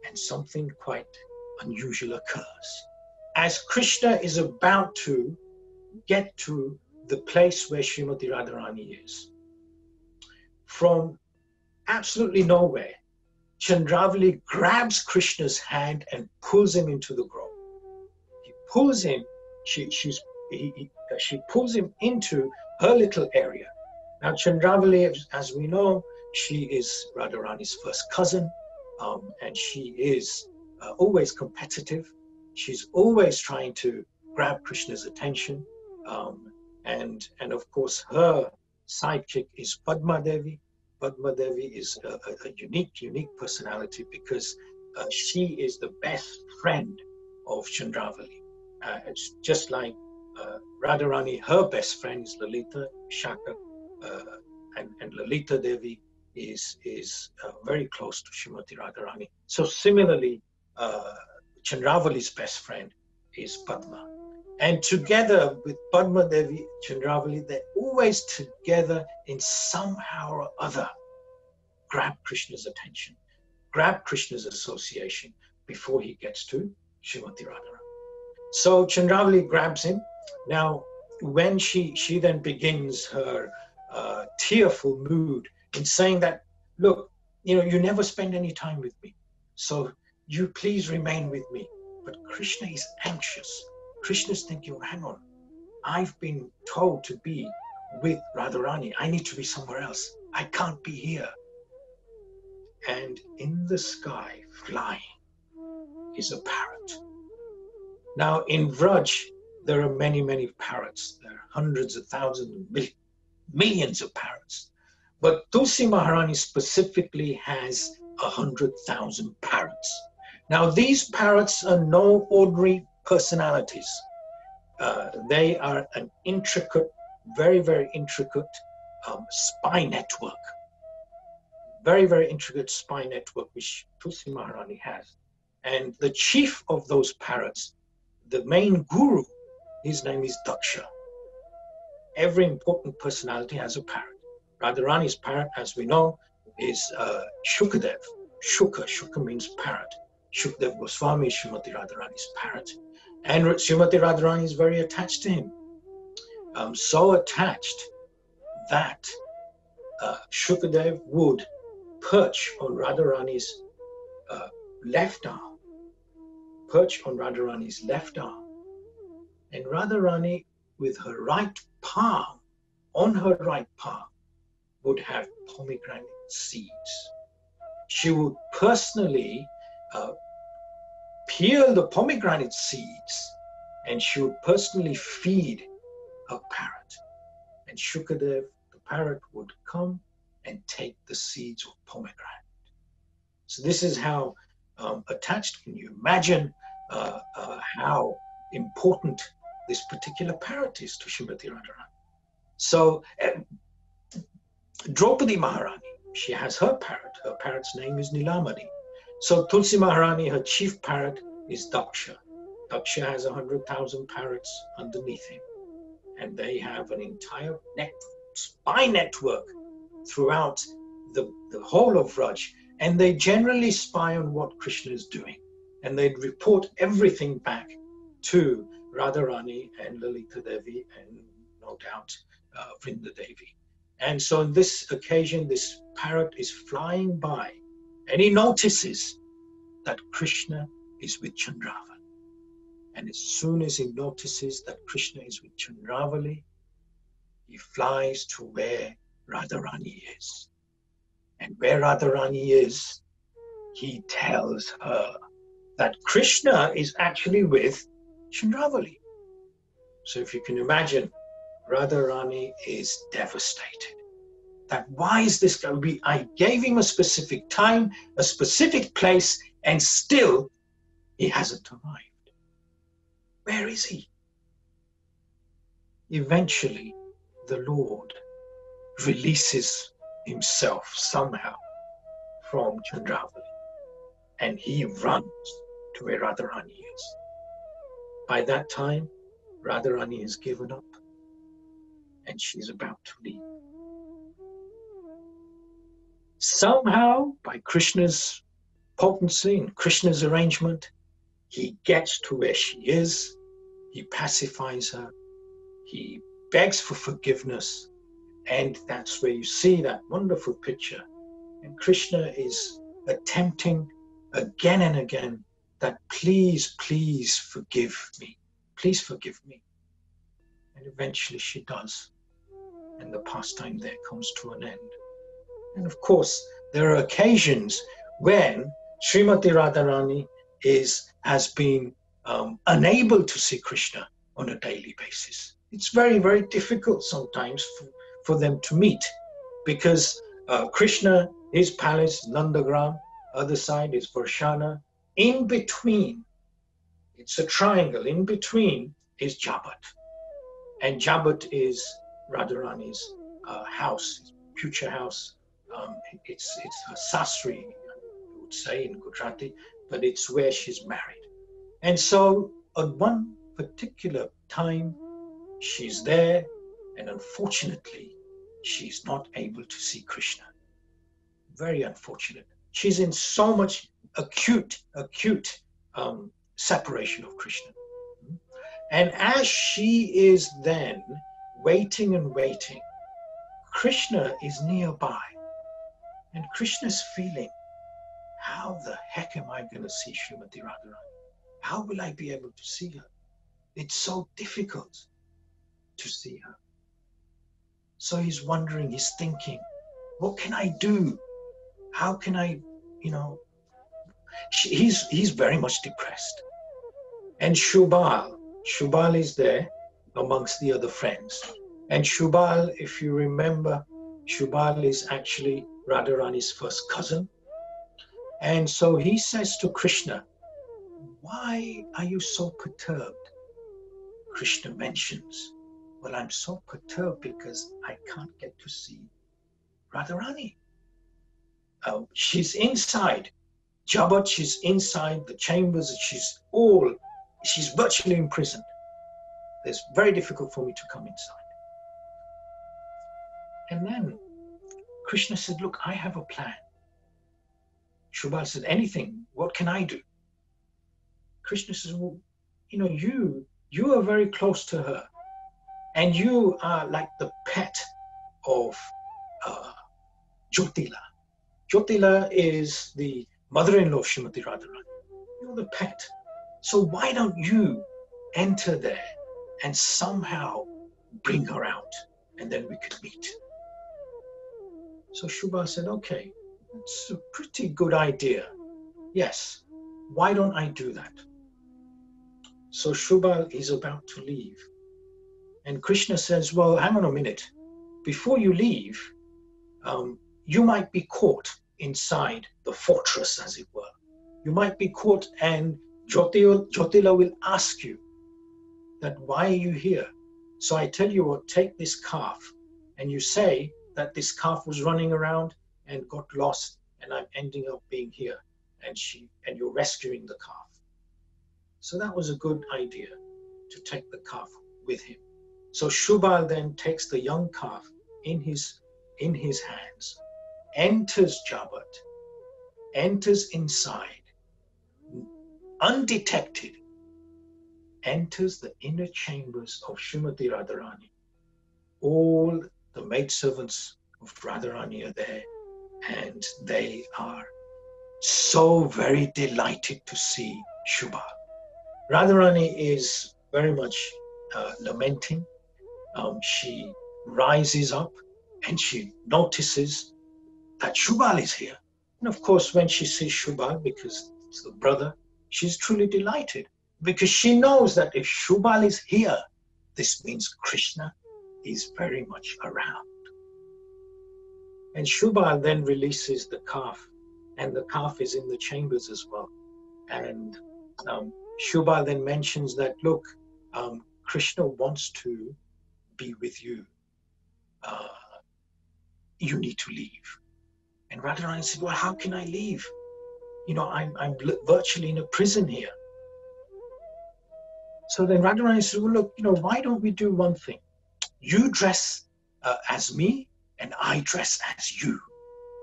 and something quite unusual occurs. As Krishna is about to get to the place where Srimati Radharani is, from absolutely nowhere, Chandravali grabs Krishna's hand and pulls him into the grove. He pulls him, she pulls him into her little area. Now Chandravali, as we know, she is Radharani's first cousin, and she is always competitive. She's always trying to grab Krishna's attention. And of course, her sidekick is Padma Devi. Padma Devi is a unique personality, because she is the best friend of Chandravali. It's just like Radharani, her best friend is Lalita, Shaka, and Lalita Devi is very close to Srimati Radharani. So similarly, Chandravali's best friend is Padma. And together with Padma Devi, Chandravali, they're always together in somehow or other grab Krishna's attention, grab Krishna's association before he gets to Srimati Radharani. So Chandravali grabs him. Now, when she then begins her tearful mood in saying that, look, you never spend any time with me, so you please remain with me. But Krishna is anxious. Krishna's thinking, well, hang on, I've been told to be with Radharani. I need to be somewhere else. I can't be here. And in the sky, flying, is a parrot. Now, in Vraj, there are many parrots. There are hundreds of thousands, millions of parrots. But Tulsi Maharani specifically has 100,000 parrots. Now, these parrots are no ordinary personalities. They are an intricate, very intricate spy network. Very intricate spy network which Tulsi Maharani has. And the chief of those parrots, the main guru, his name is Daksha. Every important personality has a parrot. Radharani's parrot, as we know, is Shukadev. Shuka means parrot. Shukadev Goswami is Srimati Radharani's parrot. And Srimati Radharani is very attached to him. So attached that Shukadev would perch on Radharani's left arm. And Radharani, with her right palm, on her right palm, would have pomegranate seeds. She would personally peel the pomegranate seeds, and she would personally feed a parrot. And Shukadev, the parrot, would come and take the seeds of pomegranate. So this is how attached. Can you imagine how important this particular parrot is to Srimati Radharani? So Draupadi Maharani, she has her parrot. Her parrot's name is Nilamani. So Tulsi Maharani, her chief parrot is Daksha. Daksha has 100,000 parrots underneath him, and they have an entire spy network throughout the whole of Vraj, and they generally spy on what Krishna is doing, and they report everything back to Radharani and Lalita Devi and no doubt Vrinda Devi. And so on this occasion, this parrot is flying by, and he notices that Krishna is with Chandravali. And as soon as he notices that Krishna is with Chandravali, he flies to where Radharani is. And where Radharani is, he tells her that Krishna is actually with Chandravali. So if you can imagine, Radharani is devastated. That why is this guy? I gave him a specific time, a specific place, and still he hasn't arrived. Where is he? Eventually, the Lord releases himself somehow from Chandravali, and he runs to where Radharani is. By that time, Radharani has given up, and she's about to leave. Somehow, by Krishna's potency and Krishna's arrangement, he gets to where she is, he pacifies her, he begs for forgiveness, and that's where you see that wonderful picture. And Krishna is attempting again and again that please, please forgive me. Please forgive me. And eventually she does. And the pastime there comes to an end. And of course, there are occasions when Srimati Radharani has been unable to see Krishna on a daily basis. It's very, very difficult sometimes for them to meet, because Krishna, his palace, Nandagram, other side is Varshana. In between, it's a triangle, in between is Jabat. And Jabat is Radharani's house, future house. It's a sasri, you would say in Gujarati, but it's where she's married. And so at one particular time, she's there, and unfortunately, she's not able to see Krishna. Very unfortunate. She's in so much acute separation of Krishna. And as she is then waiting and waiting, Krishna is nearby. And Krishna's feeling, how the heck am I going to see Srimati Radharani? How will I be able to see her? It's so difficult to see her. So he's wondering, he's thinking, what can I do? How can I, he's very much depressed. And Shubal is there amongst the other friends. And Shubal, if you remember, Shubal is actually Radharani's first cousin. And so he says to Krishna, why are you so perturbed? Krishna mentions, well, I'm so perturbed because I can't get to see Radharani. She's inside Jabat, she's inside the chambers, she's virtually imprisoned. It's very difficult for me to come inside. And then Krishna said, look, I have a plan. Shubal said, anything, what can I do? Krishna says, well, you are very close to her, and you are like the pet of Jyotila. Jyotila is the mother-in-law of Srimati Radharani. You're the pet. So why don't you enter there and somehow bring her out, and then we could meet. So Shubal said, okay, it's a pretty good idea. Yes, why don't I do that? So Shubal is about to leave. And Krishna says, well, hang on a minute. Before you leave, you might be caught inside the fortress, as it were. You might be caught, and Jyotila will ask you that, why are you here? So I tell you what, take this calf, and you say that this calf was running around and got lost, and I'm ending up being here, and you're rescuing the calf. So that was a good idea to take the calf with him. So Shubal then takes the young calf in his hands, enters Jabat, enters inside, undetected, enters the inner chambers of Srimati Radharani. All the maidservants of Radharani are there, and they are so very delighted to see Shubal. Radharani is very much lamenting. She rises up and she notices that Shubal is here. And of course, when she sees Shubal, because it's the brother, she's truly delighted, because she knows that if Shubal is here, this means Krishna is very much around. And Shubal then releases the calf, and the calf is in the chambers as well. And Shubal then mentions that, look, Krishna wants to be with you. You need to leave. And Radharani said, well, how can I leave? You know, I'm virtually in a prison here. So then Radharani said, well, look, you know, why don't we do one thing? You dress as me, and I dress as you.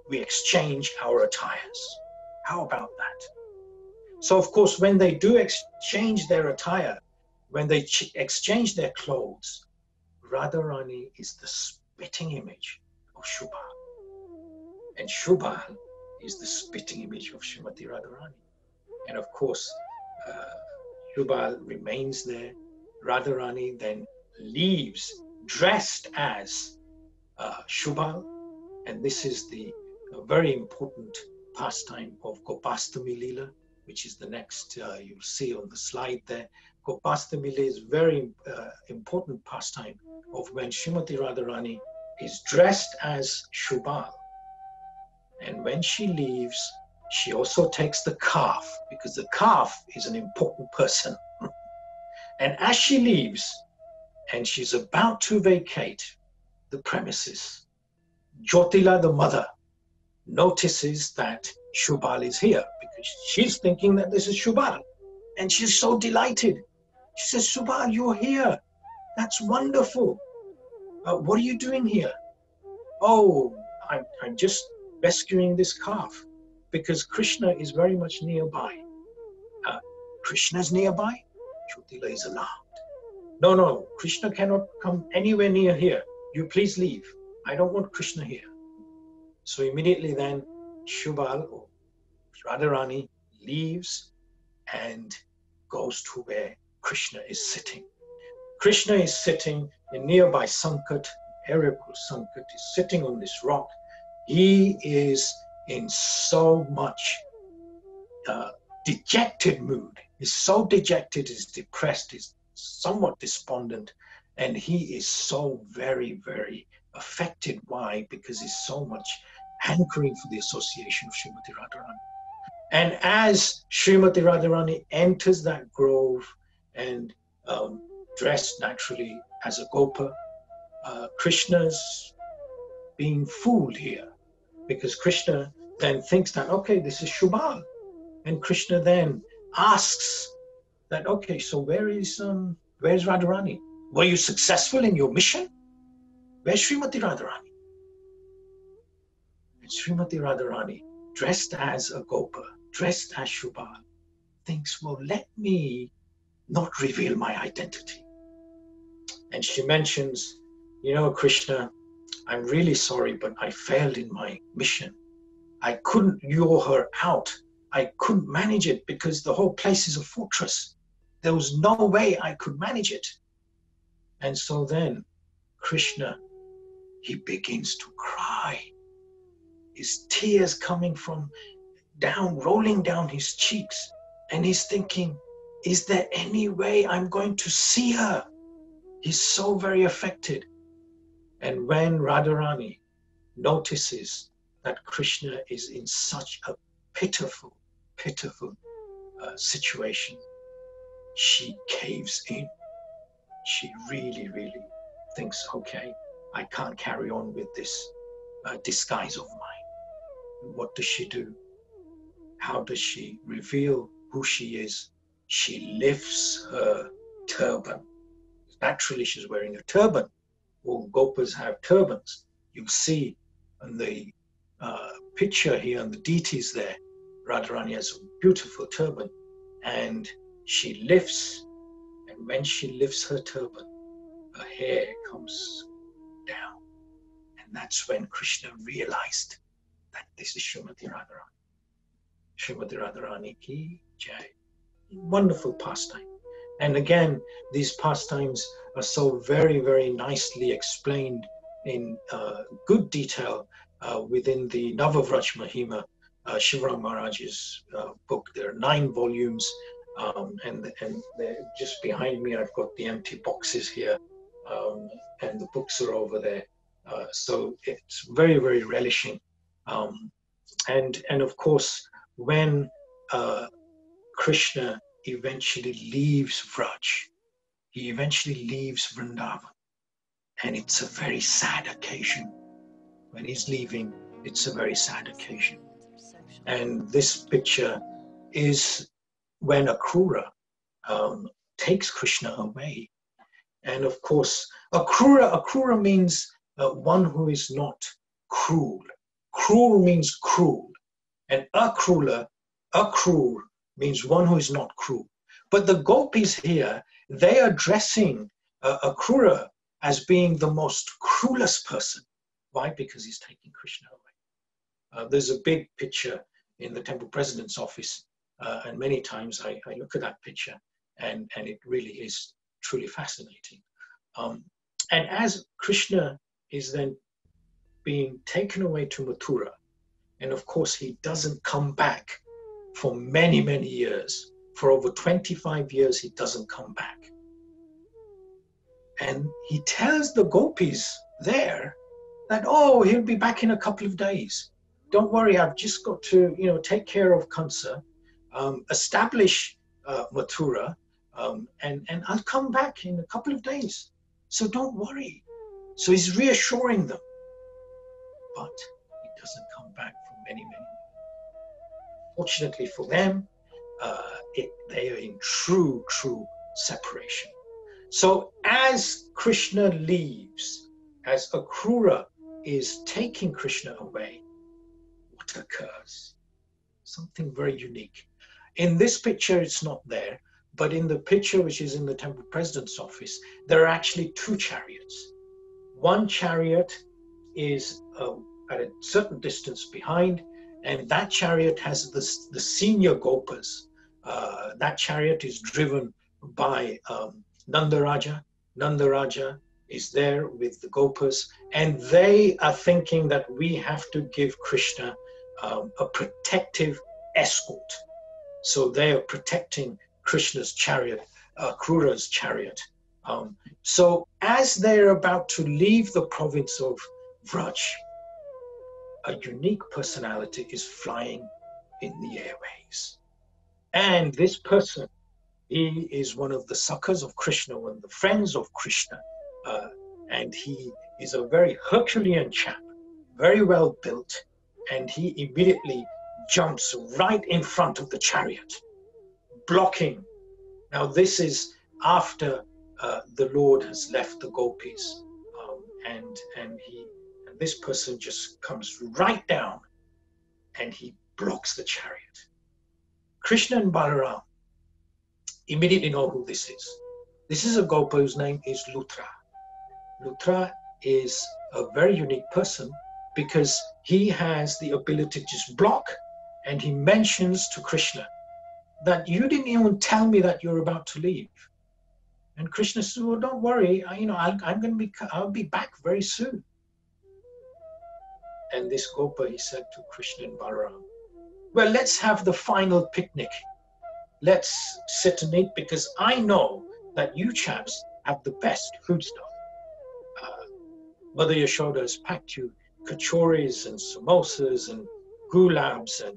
We exchange our attires. How about that? So, of course, when they do exchange their attire, when they exchange their clothes, Radharani is the spitting image of Shubal. And Shubal is the spitting image of Srimati Radharani. And of course, Shubal remains there. Radharani then leaves dressed as Shubal. And this is the very important pastime of Gopastami lila, which is the next you'll see on the slide there. Gopastami lila is very important pastime of when Srimati Radharani is dressed as Shubal. And when she leaves, she also takes the calf, because the calf is an important person. And as she leaves, and she's about to vacate the premises, Jyotila, the mother, notices that Shubal is here, because she's thinking that this is Shubal. And she's so delighted. She says, Shubal, you're here. That's wonderful. What are you doing here? Oh, I'm just rescuing this calf, because Krishna is very much nearby. Krishna's nearby? Jyotila is alarmed. No, Krishna cannot come anywhere near here. You please leave. I don't want Krishna here. So immediately then, Shubal, or Radharani, leaves and goes to where Krishna is sitting. Krishna is sitting in nearby Sankat, area called Sankat, is sitting on this rock. He is in so much dejected mood. He's so dejected, he's depressed, he's somewhat despondent, and he is so very, very affected. Why? Because he's so much hankering for the association of Srimati Radharani. And as Srimati Radharani enters that grove and dressed naturally as a gopa, Krishna's being fooled here, because Krishna then thinks that, okay, this is Shubal. And Krishna then asks that, okay, so where's Radharani? Were you successful in your mission? Where's Srimati Radharani? And Srimati Radharani, dressed as a gopa, dressed as Shubal, thinks, well, let me not reveal my identity. And she mentions, you know, Krishna, I'm really sorry, but I failed in my mission. I couldn't lure her out. I couldn't manage it because the whole place is a fortress. There was no way I could manage it. And so then Krishna, he begins to cry. His tears coming from down, rolling down his cheeks. And he's thinking, is there any way I'm going to see her? He's so very affected. And when Radharani notices that Krishna is in such a pitiful situation, she caves in. She really, really thinks, okay, I can't carry on with this disguise of mine. What does she do? How does she reveal who she is? she lifts her turban. Naturally, she's wearing a turban. All gopas have turbans. You see in the picture here, and the deities there, Radharani has a beautiful turban, and she lifts, and when she lifts her turban, her hair comes down. And that's when Krishna realized that this is Srimati Radharani. Srimati Radharani ki jai. Wonderful pastime. And again, these pastimes are so very, very nicely explained in good detail within the Navavraj Mahima, Shivaram Maharaj's book. There are 9 volumes, and just behind me, I've got the empty boxes here, and the books are over there. So it's very, very relishing. And of course, when Krishna eventually leaves Vraj, he eventually leaves Vrindavan, and it's a very sad occasion. When he's leaving, it's a very sad occasion. And this picture is when Akrura takes Krishna away. And of course, Akrura means one who is not cruel. Cruel means cruel. And akrur means one who is not cruel. But the gopis here, they are dressing Akrura as being the most cruelest person. Why? Because he's taking Krishna away. There's a big picture in the temple president's office, and many times I look at that picture, and it really is truly fascinating. And as Krishna is then being taken away to Mathura, and of course he doesn't come back for many, many years. For over 25 years, he doesn't come back. And he tells the gopis there that, oh, he'll be back in a couple of days. Don't worry, I've just got to, take care of Kansa, establish Mathura, and I'll come back in a couple of days. So don't worry. So he's reassuring them. But he doesn't come back for many, many years. Fortunately for them, they are in true separation. So as Krishna leaves, as Akrura is taking Krishna away, what occurs? Something very unique. In this picture, it's not there, but in the picture which is in the temple president's office, there are actually 2 chariots. One chariot is at a certain distance behind, and that chariot has the senior gopas. That chariot is driven by Nanda Raja. Nanda Raja is there with the gopas, and they are thinking that we have to give Krishna a protective escort. So they are protecting Krishna's chariot, Akrura's chariot. So as they're about to leave the province of Vraj, a unique personality is flying in the airways. And this person, he is one of the suckers of Krishna, one of the friends of Krishna. And he is a very Herculean chap, very well built. And he immediately jumps right in front of the chariot, blocking. Now this is after the Lord has left the gopis, and this person just comes right down and he blocks the chariot. Krishna and Balaram immediately know who this is. This is a gopa whose name is Luthra. Luthra is a very unique person because he has the ability to just block, and he mentions to Krishna that you didn't even tell me that you're about to leave. And Krishna says, well, don't worry, I'll be back very soon. And this gopa, he said to Krishna and Balaram, well, let's have the final picnic. Let's sit and eat, because I know that you chaps have the best food stuff. Mother Yashoda has packed you kachoris and samosas and gulabs and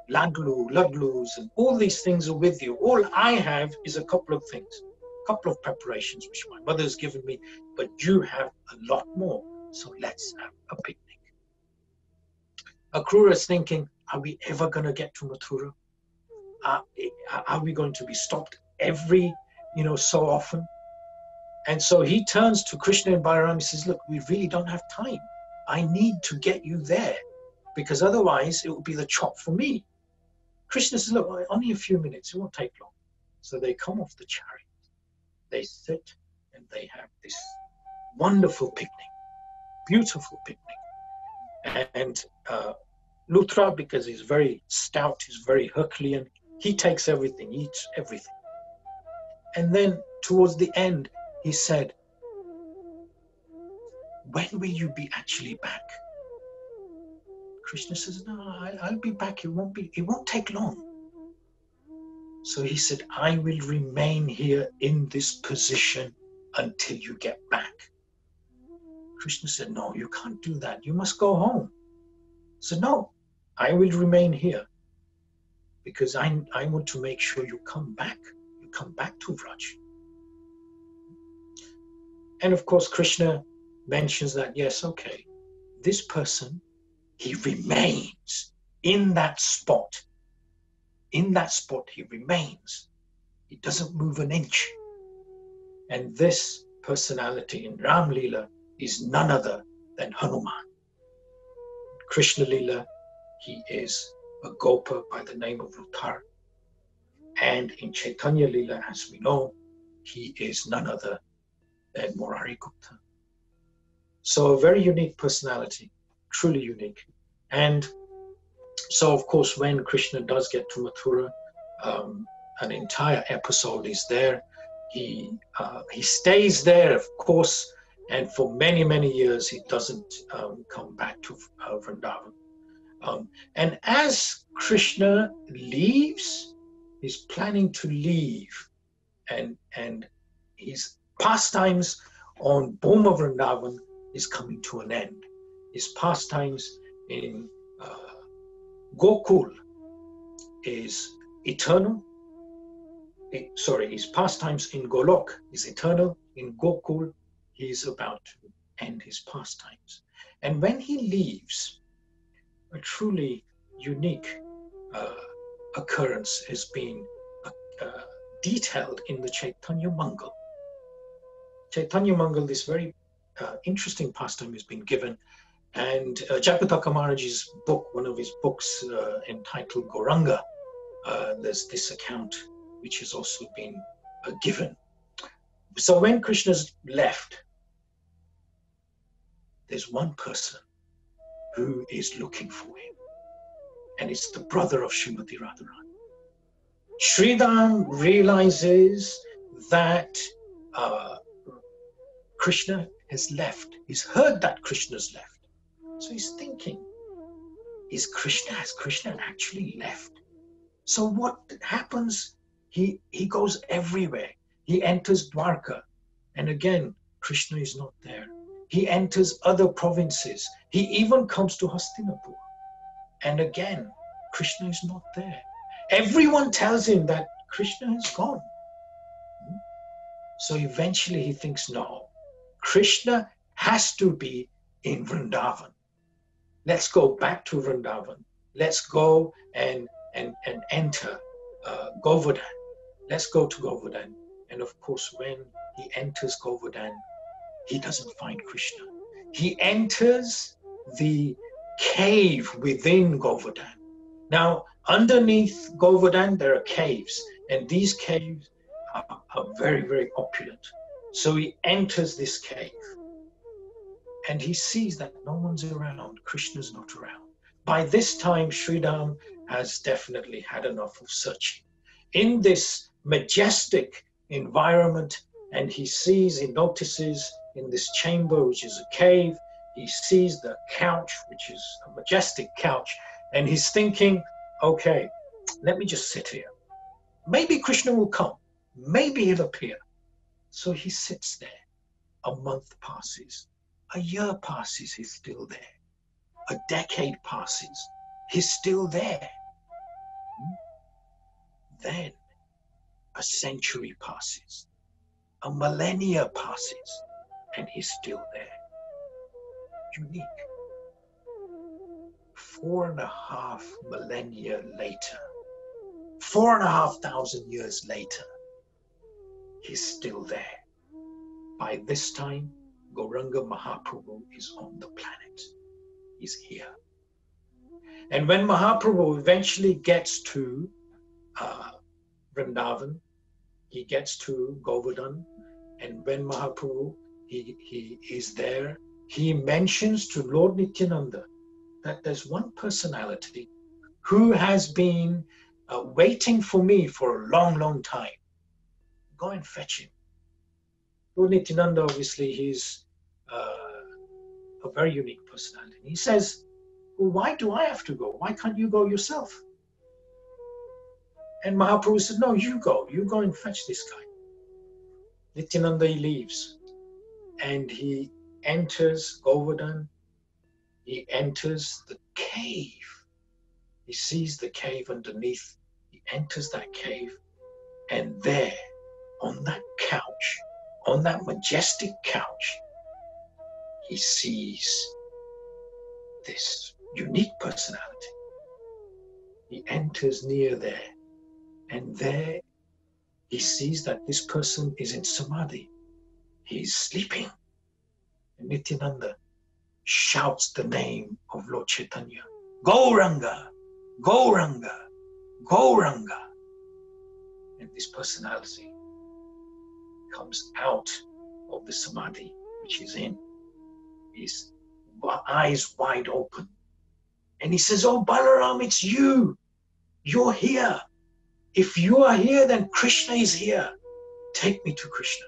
ladlus, and all these things are with you. All I have is a couple of things, a couple of preparations which my mother has given me, but you have a lot more. So let's have a picnic. Akrura is thinking, are we ever going to get to Mathura? are we going to be stopped every, so often? And so he turns to Krishna and Balaram and says, look, we really don't have time. I need to get you there, because otherwise it will be the chop for me. Krishna says, look, only a few minutes, it won't take long. So they come off the chariot, they sit, and they have this wonderful picnic, beautiful picnic. And Luthra, because he's very stout, he's very Herculean, he takes everything, eats everything. And then towards the end, he said, when will you be actually back? Krishna says, no, I'll be back. It won't take long. So he said, I will remain here in this position until you get back. Krishna said, no, you can't do that. You must go home. He said, no, I will remain here because I want to make sure you come back. You come back to Vraj. And of course, Krishna mentions that, yes, okay, this person, he remains in that spot. In that spot, he remains. He doesn't move an inch. And this personality in Ram Lila is none other than Hanuman. Krishna Lila, he is a Gopa by the name of Luthar. And in Chaitanya Lila, as we know, he is none other than Murari Gupta. So a very unique personality, truly unique. And so, of course, when Krishna does get to Mathura, an entire episode is there. He stays there, of course, and for many, many years, he doesn't come back to Vrindavan. And as Krishna leaves, he's planning to leave, and his pastimes on Bhuma Vrindavan is coming to an end. His pastimes in Gokul is eternal. His pastimes in Golok is eternal. In Gokul, he is about to end his pastimes. And when he leaves, a truly unique occurrence has been detailed in the Chaitanya Mangal. Chaitanya Mangal, this very interesting pastime has been given. And Jayapataka Maharaj's book, one of his books entitled Gauranga, there's this account which has also been given. So when Krishna's left, there's one person who is looking for him, and it's the brother of Srimati Radharani. Sridham realizes that Krishna has left. He's heard that Krishna's left. So he's thinking, has Krishna actually left? So what happens? He goes everywhere. He enters Dwarka, and again, Krishna is not there. He enters other provinces. He even comes to Hastinapur, and again, Krishna is not there. Everyone tells him that Krishna is gone. So eventually he thinks, no, Krishna has to be in Vrindavan. Let's go back to Vrindavan. Let's go and enter Govardhan. Let's go to Govardhan. And of course, when he enters Govardhan, he doesn't find Krishna. He enters the cave within Govardhan. Now, underneath Govardhan, there are caves, and these caves are very, very opulent. So he enters this cave, and he sees that no one's around. Krishna's not around. By this time, Sridham has definitely had enough of searching. In this majestic environment, and he notices in this chamber, which is a cave, he sees the couch, which is a majestic couch, and he's thinking, okay, let me just sit here. Maybe Krishna will come. Maybe he'll appear. So he sits there. A month passes. A year passes, he's still there. A decade passes, he's still there. Then a century passes. A millennia passes, and he's still there. Unique. 4.5 millennia later, 4,500 years later, he's still there. By this time, Gauranga Mahaprabhu is on the planet. He's here. And when Mahaprabhu eventually gets to Vrindavan, he gets to Govardhan, and when Mahaprabhu he is there, he mentions to Lord Nityananda that there's one personality who has been waiting for me for a long, long time. Go and fetch him. Lord Nityananda, obviously, he's a very unique personality. He says, well, why do I have to go? Why can't you go yourself? And Mahaprabhu said, no, you go and fetch this guy. Nityananda leaves and he enters Govardhan. He enters the cave. He sees the cave underneath. He enters that cave, and there, on that couch, on that majestic couch, he sees this unique personality. He enters near there, and there he sees that this person is in samadhi. He's sleeping. And Nityananda shouts the name of Lord Chaitanya, Gauranga, Gauranga, Gauranga. And this personality comes out of the samadhi which he's in. His eyes wide open. And he says, oh Balaram, it's you. You're here. If you are here, then Krishna is here. Take me to Krishna.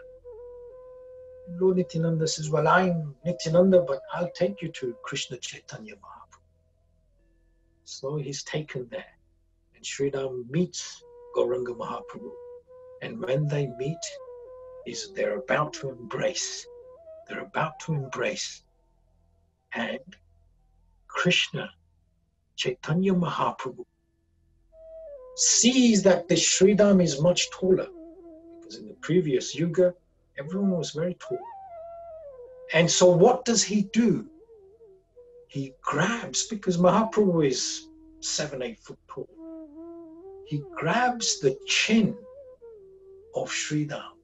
And Lord Nityananda says, well, I'm Nityananda, but I'll take you to Krishna Chaitanya Mahaprabhu. So he's taken there. And Sridham meets Gauranga Mahaprabhu. And when they meet, they're about to embrace. They're about to embrace. And Krishna, Chaitanya Mahaprabhu, sees that the Sridham is much taller. Because in the previous yuga, everyone was very tall. And so what does he do? He grabs, because Mahaprabhu is 7-8 foot tall. He grabs the chin of Sridham,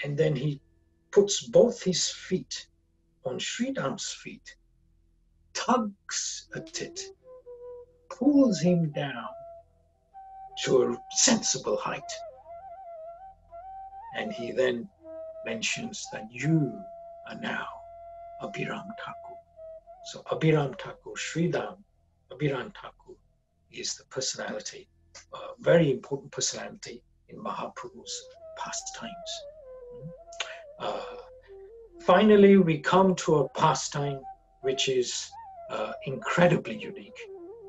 and then he puts both his feet on Sridham's feet, tugs at it, pulls him down to a sensible height. And he then mentions that you are now Abhiram Thakur. So Abhiram Thakur, Sridham, Abhiram Thakur is the personality, a very important personality in Mahaprabhu's pastimes. Finally, we come to a pastime which is incredibly unique.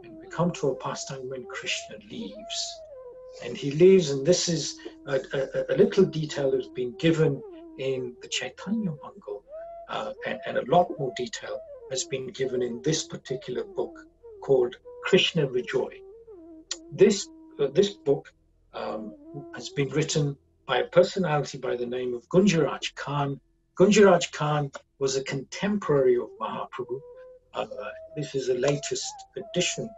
And we come to a pastime when Krishna leaves. And he leaves, and this is a little detail that's been given in the Chaitanya Mangal, and a lot more detail has been given in this particular book called Krishna Vijay. This book has been written by a personality by the name of Gunjaraj Khan. Gunjaraj Khan was a contemporary of Mahaprabhu. This is the latest edition,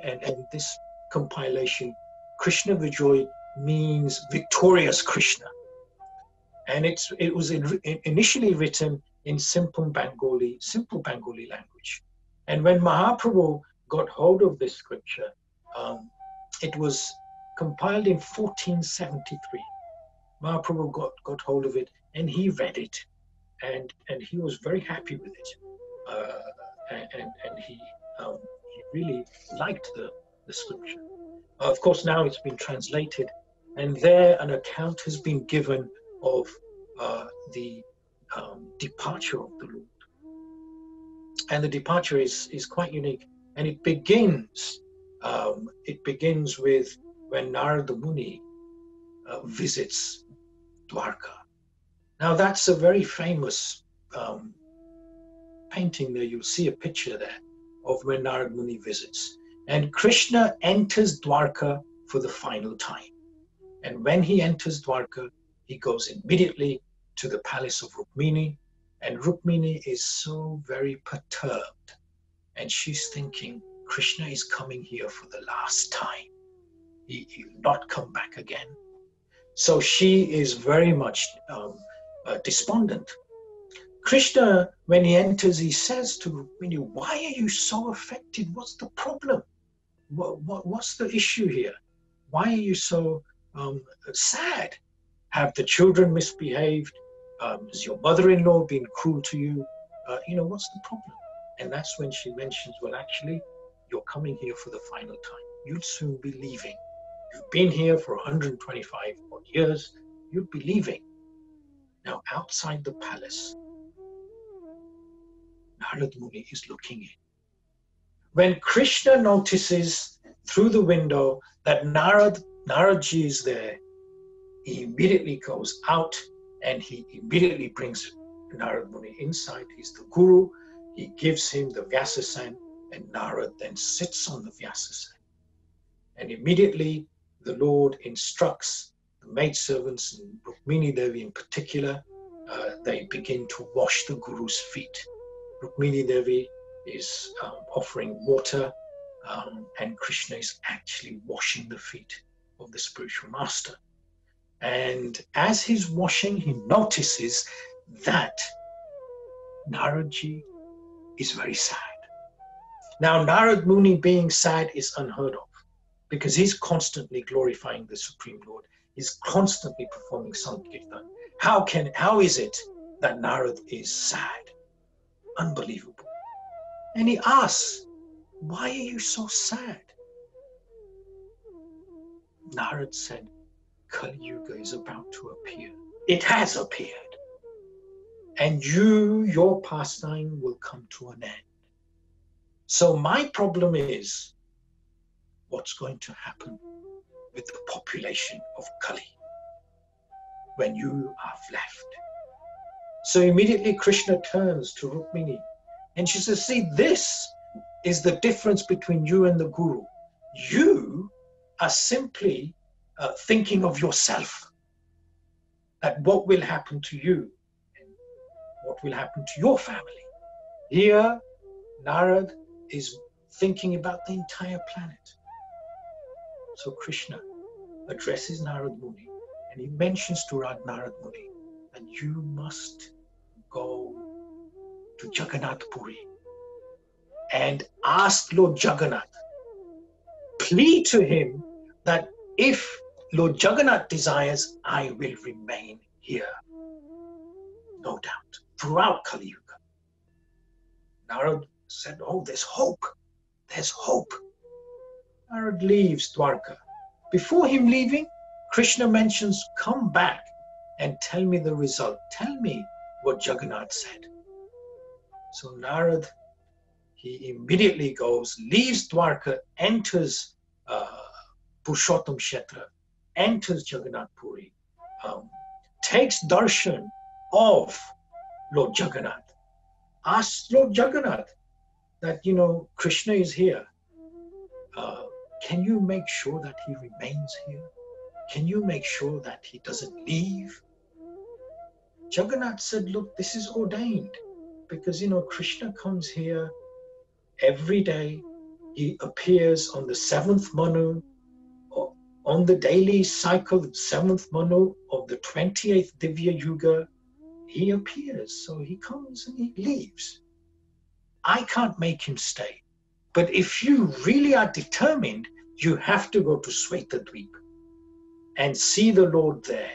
and this compilation, Krishna Vijay, means victorious Krishna. And it was initially written in simple Bengali language. And when Mahaprabhu got hold of this scripture, it was compiled in 1473. Mahaprabhu got hold of it, and he read it, and he was very happy with it, and he really liked the scripture. Of course, now it's been translated, and there an account has been given of the departure of the Lord. And the departure is quite unique, and it begins with when Narada Muni visits Dwarka. Now that's a very famous painting there. You'll see a picture there of when Narada Muni visits. And Krishna enters Dwarka for the final time. And when he enters Dwarka, he goes immediately to the palace of Rukmini. And Rukmini is so very perturbed. And she's thinking, Krishna is coming here for the last time. He'll not come back again. So she is very much despondent. Krishna, when he enters, he says to Rukmini, why are you so affected? What's the problem? What's the issue here? Why are you so sad? Have the children misbehaved? Has your mother-in-law been cruel to you? What's the problem? And that's when she mentions, well, actually, you're coming here for the final time. You'll soon be leaving. You've been here for 125 odd years. You'll be leaving. Now, outside the palace, Narad Muni is looking in. When Krishna notices through the window that Naradji is there, he immediately goes out and he immediately brings Narad Muni inside. He's the guru. He gives him the Vyasasan, and Narad then sits on the Vyasasan. And immediately the Lord instructs the maidservants, and Rukmini Devi in particular, they begin to wash the guru's feet. Rukmini Devi is offering water, and Krishna is actually washing the feet of the spiritual master. And as he's washing, he notices that Naradji is very sad. Now, Narad Muni being sad is unheard of, because he's constantly glorifying the Supreme Lord. He's constantly performing Sankirtan. How is it that Narad is sad? Unbelievable. And he asks, why are you so sad? Narad said, Kali Yuga is about to appear. It has appeared. And your pastime will come to an end. So my problem is, what's going to happen with the population of Kali when you have left? So immediately Krishna turns to Rukmini and she says, see, this is the difference between you and the guru. You are simply thinking of yourself, that what will happen to you and what will happen to your family. Here, Narad is thinking about the entire planet. So Krishna addresses Narad Muni and he mentions to Narad Muni that you must go to Jagannath Puri and ask Lord Jagannath, plead to him that if Lord Jagannath desires, I will remain here. No doubt, throughout Kali Yuga. Narad said, oh, there's hope. There's hope. Narad leaves Dwarka. Before him leaving, Krishna mentions, come back and tell me the result. Tell me what Jagannath said. So Narad, he immediately goes, leaves Dwarka, enters Purushottam Kshetra, enters Jagannath Puri, takes darshan of Lord Jagannath, asks Lord Jagannath that, Krishna is here. Can you make sure that he remains here? Can you make sure that he doesn't leave? Jagannath said, look, this is ordained because, Krishna comes here every day. He appears on the 7th Manu, on the daily cycle, 7th Manu of the 28th Divya Yuga. He appears, so he comes and he leaves. I can't make him stay. But if you really are determined, you have to go to Svetadweep and see the Lord there.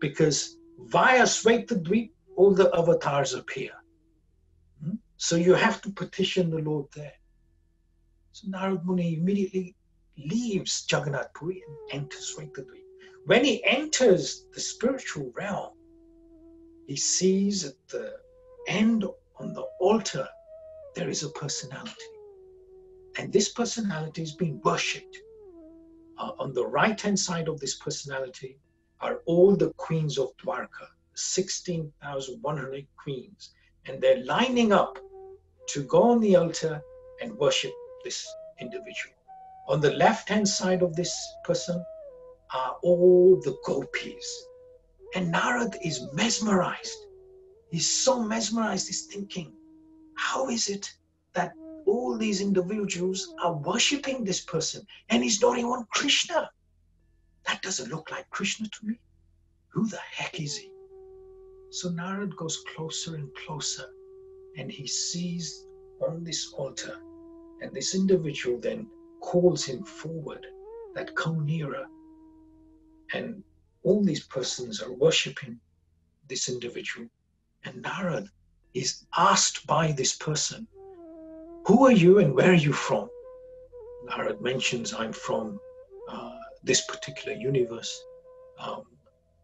Because via Svetadweep, all the avatars appear. So you have to petition the Lord there. So Narad Muni immediately leaves Jagannath Puri and enters Svetadweep. When he enters the spiritual realm, he sees at the end on the altar, there is a personality. And this personality is being worshipped. On the right-hand side of this personality are all the queens of Dwarka, 16,100 queens. And they're lining up to go on the altar and worship this individual. On the left-hand side of this person are all the gopis. And Narad is mesmerized. He's so mesmerized, he's thinking, how is it that all these individuals are worshipping this person, and he's not even Krishna. That doesn't look like Krishna to me. Who the heck is he? So Narad goes closer and closer, and he sees on this altar, and this individual then calls him forward, that come nearer. And all these persons are worshipping this individual. And Narad is asked by this person, who are you and where are you from? Narad mentions, I'm from this particular universe,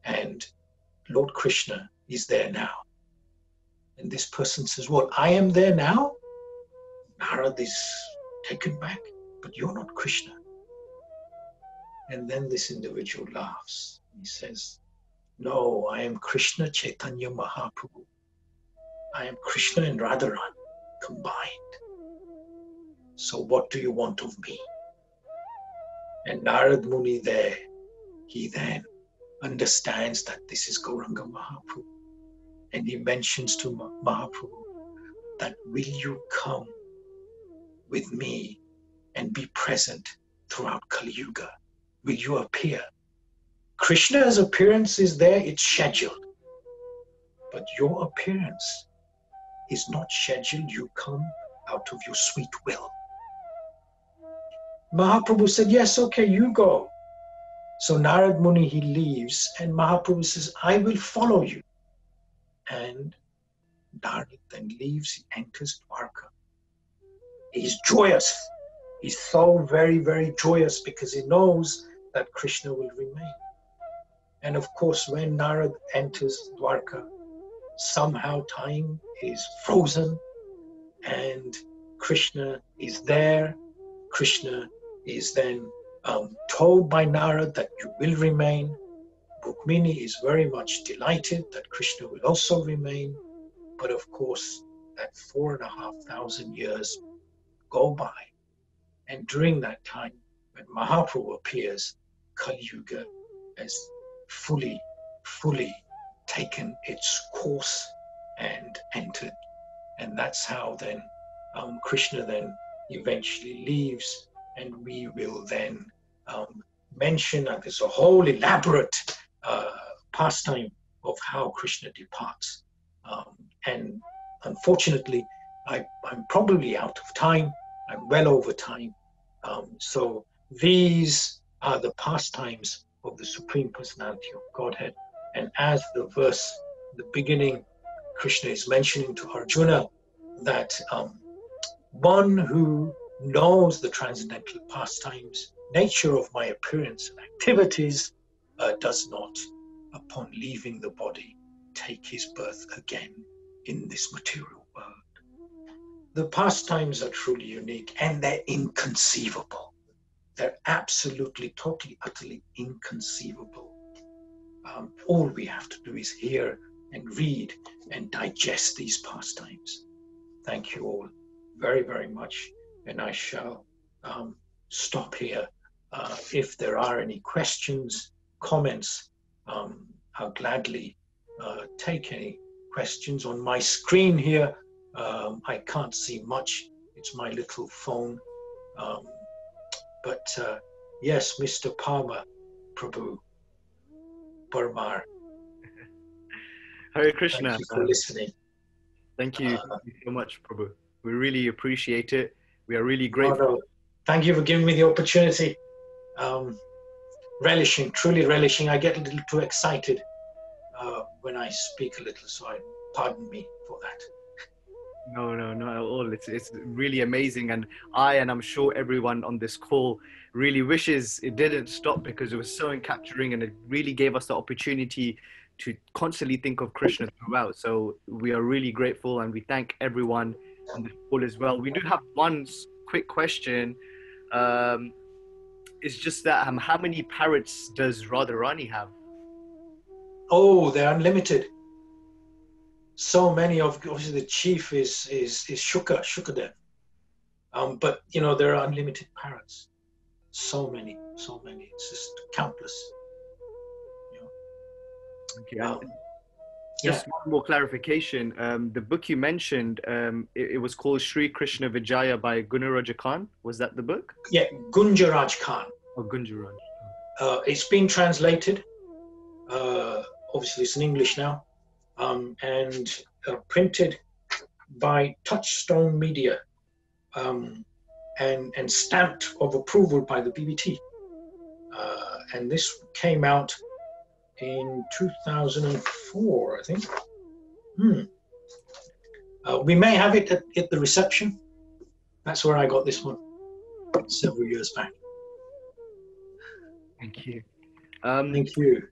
and Lord Krishna is there now. And this person says, well, I am there now? Narad is taken back, but you're not Krishna. And then this individual laughs. He says, no, I am Krishna Chaitanya Mahaprabhu. I am Krishna and Radharani combined. So what do you want of me? And Narad Muni there, he then understands that this is Gauranga Mahaprabhu. And he mentions to Mahaprabhu that, will you come with me and be present throughout Kali Yuga? Will you appear? Krishna's appearance is there, it's scheduled. But your appearance is not scheduled, you come out of your sweet will. Mahaprabhu said, yes, okay, you go. So Narad Muni, he leaves, and Mahaprabhu says, I will follow you. And Narad then leaves, he enters Dwarka. He's joyous. He's so very, very joyous because he knows that Krishna will remain. And of course, when Narad enters Dwarka, somehow time is frozen and Krishna is there. Krishna is then told by Narad that you will remain. Rukmini is very much delighted that Krishna will also remain. But of course, that 4,500 years go by. And during that time, when Mahaprabhu appears, Kali Yuga has fully taken its course and entered. And that's how then Krishna then eventually leaves, and we will then mention that there's a whole elaborate pastime of how Krishna departs. And unfortunately, I'm probably out of time. I'm well over time. So these are the pastimes of the Supreme Personality of Godhead. And as the verse, the beginning, Krishna is mentioning to Arjuna that one who knows the transcendental pastimes, nature of my appearance and activities, does not, upon leaving the body, take his birth again in this material world. The pastimes are truly unique, and they're inconceivable. They're absolutely, totally, utterly inconceivable. All we have to do is hear and read and digest these pastimes. Thank you all very, very much. And I shall stop here. If there are any questions, comments, I'll gladly take any questions. On my screen here, I can't see much. It's my little phone. But yes, Mr. Palmer, Prabhu, Parmar. Hare Krishna. Thank you for listening. Thank you. Thank you so much, Prabhu. We really appreciate it. We are really grateful. No. Thank you for giving me the opportunity. Relishing, truly relishing. I get a little too excited when I speak a little, so pardon me for that. No, not at all. It's really amazing, and I'm sure everyone on this call really wishes it didn't stop, because it was so encapturing, and it really gave us the opportunity to constantly think of Krishna throughout. So we are really grateful, and we thank everyone on this call as well. We do have one quick question. It's just that how many parrots does Radharani have? Oh, they're unlimited. So many of, obviously the chief is Shukadev. But you know, there are unlimited parrots. So many. It's just countless. You know? Okay. Yeah. Just one more clarification. The book you mentioned, it was called Sri Krishna Vijaya by Gunaraja Khan. Was that the book? Yeah, Gunjaraj Khan. Oh, Gunjaraj. It's been translated. Obviously, it's in English now, and printed by Touchstone Media, and stamped of approval by the BBT. And this came out in 2004, I think. We may have it at the reception. That's where I got this one several years back. Thank you. Thank you.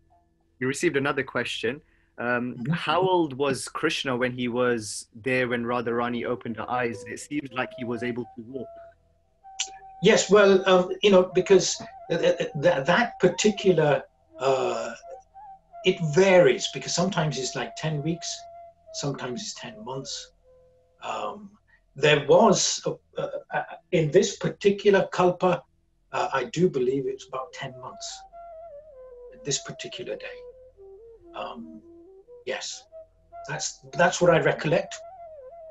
You received another question. How old was Krishna when he was there when Radharani opened her eyes? It seems like he was able to walk. Yes, well, because that particular, it varies, because sometimes it's like 10 weeks, sometimes it's 10 months. There was, in this particular kalpa, I do believe it's about 10 months, this particular day. Yes, that's what I recollect,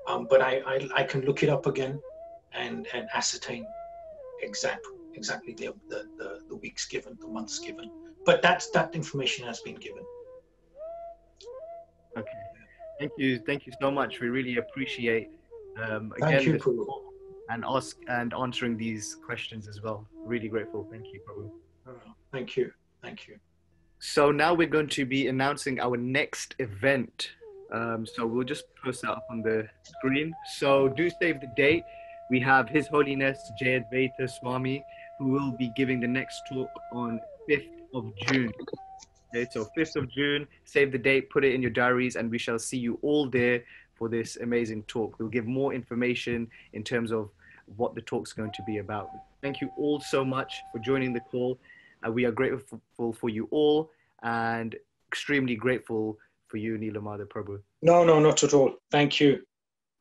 but I can look it up again and ascertain exactly the weeks given, the months given, but that information has been given. Okay, thank you so much. We really appreciate Thank you, this Prabhu. and answering these questions as well. Really grateful. Thank you, Prabhu. Thank you. So now we're going to be announcing our next event. So we'll just post that up on the screen. So do save the date. We have His Holiness Jayadvaita Swami, who will be giving the next talk on 5th of June. Okay, so 5th of June, save the date, put it in your diaries, and we shall see you all there for this amazing talk. We'll give more information in terms of what the talk's going to be about. Thank you all so much for joining the call. We are grateful for you all and extremely grateful for you, Nila Madhava Prabhu. No, not at all. Thank you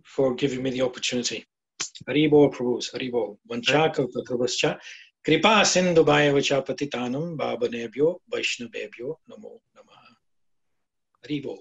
for giving me the opportunity. Haribol, Prabhus, Haribol. Vanchakalpa Prabhuscha. Kripa Sindhu Bhayavacha Patitanam Babanebhyo Vaishnavebhyo Namo Namaha. Haribol.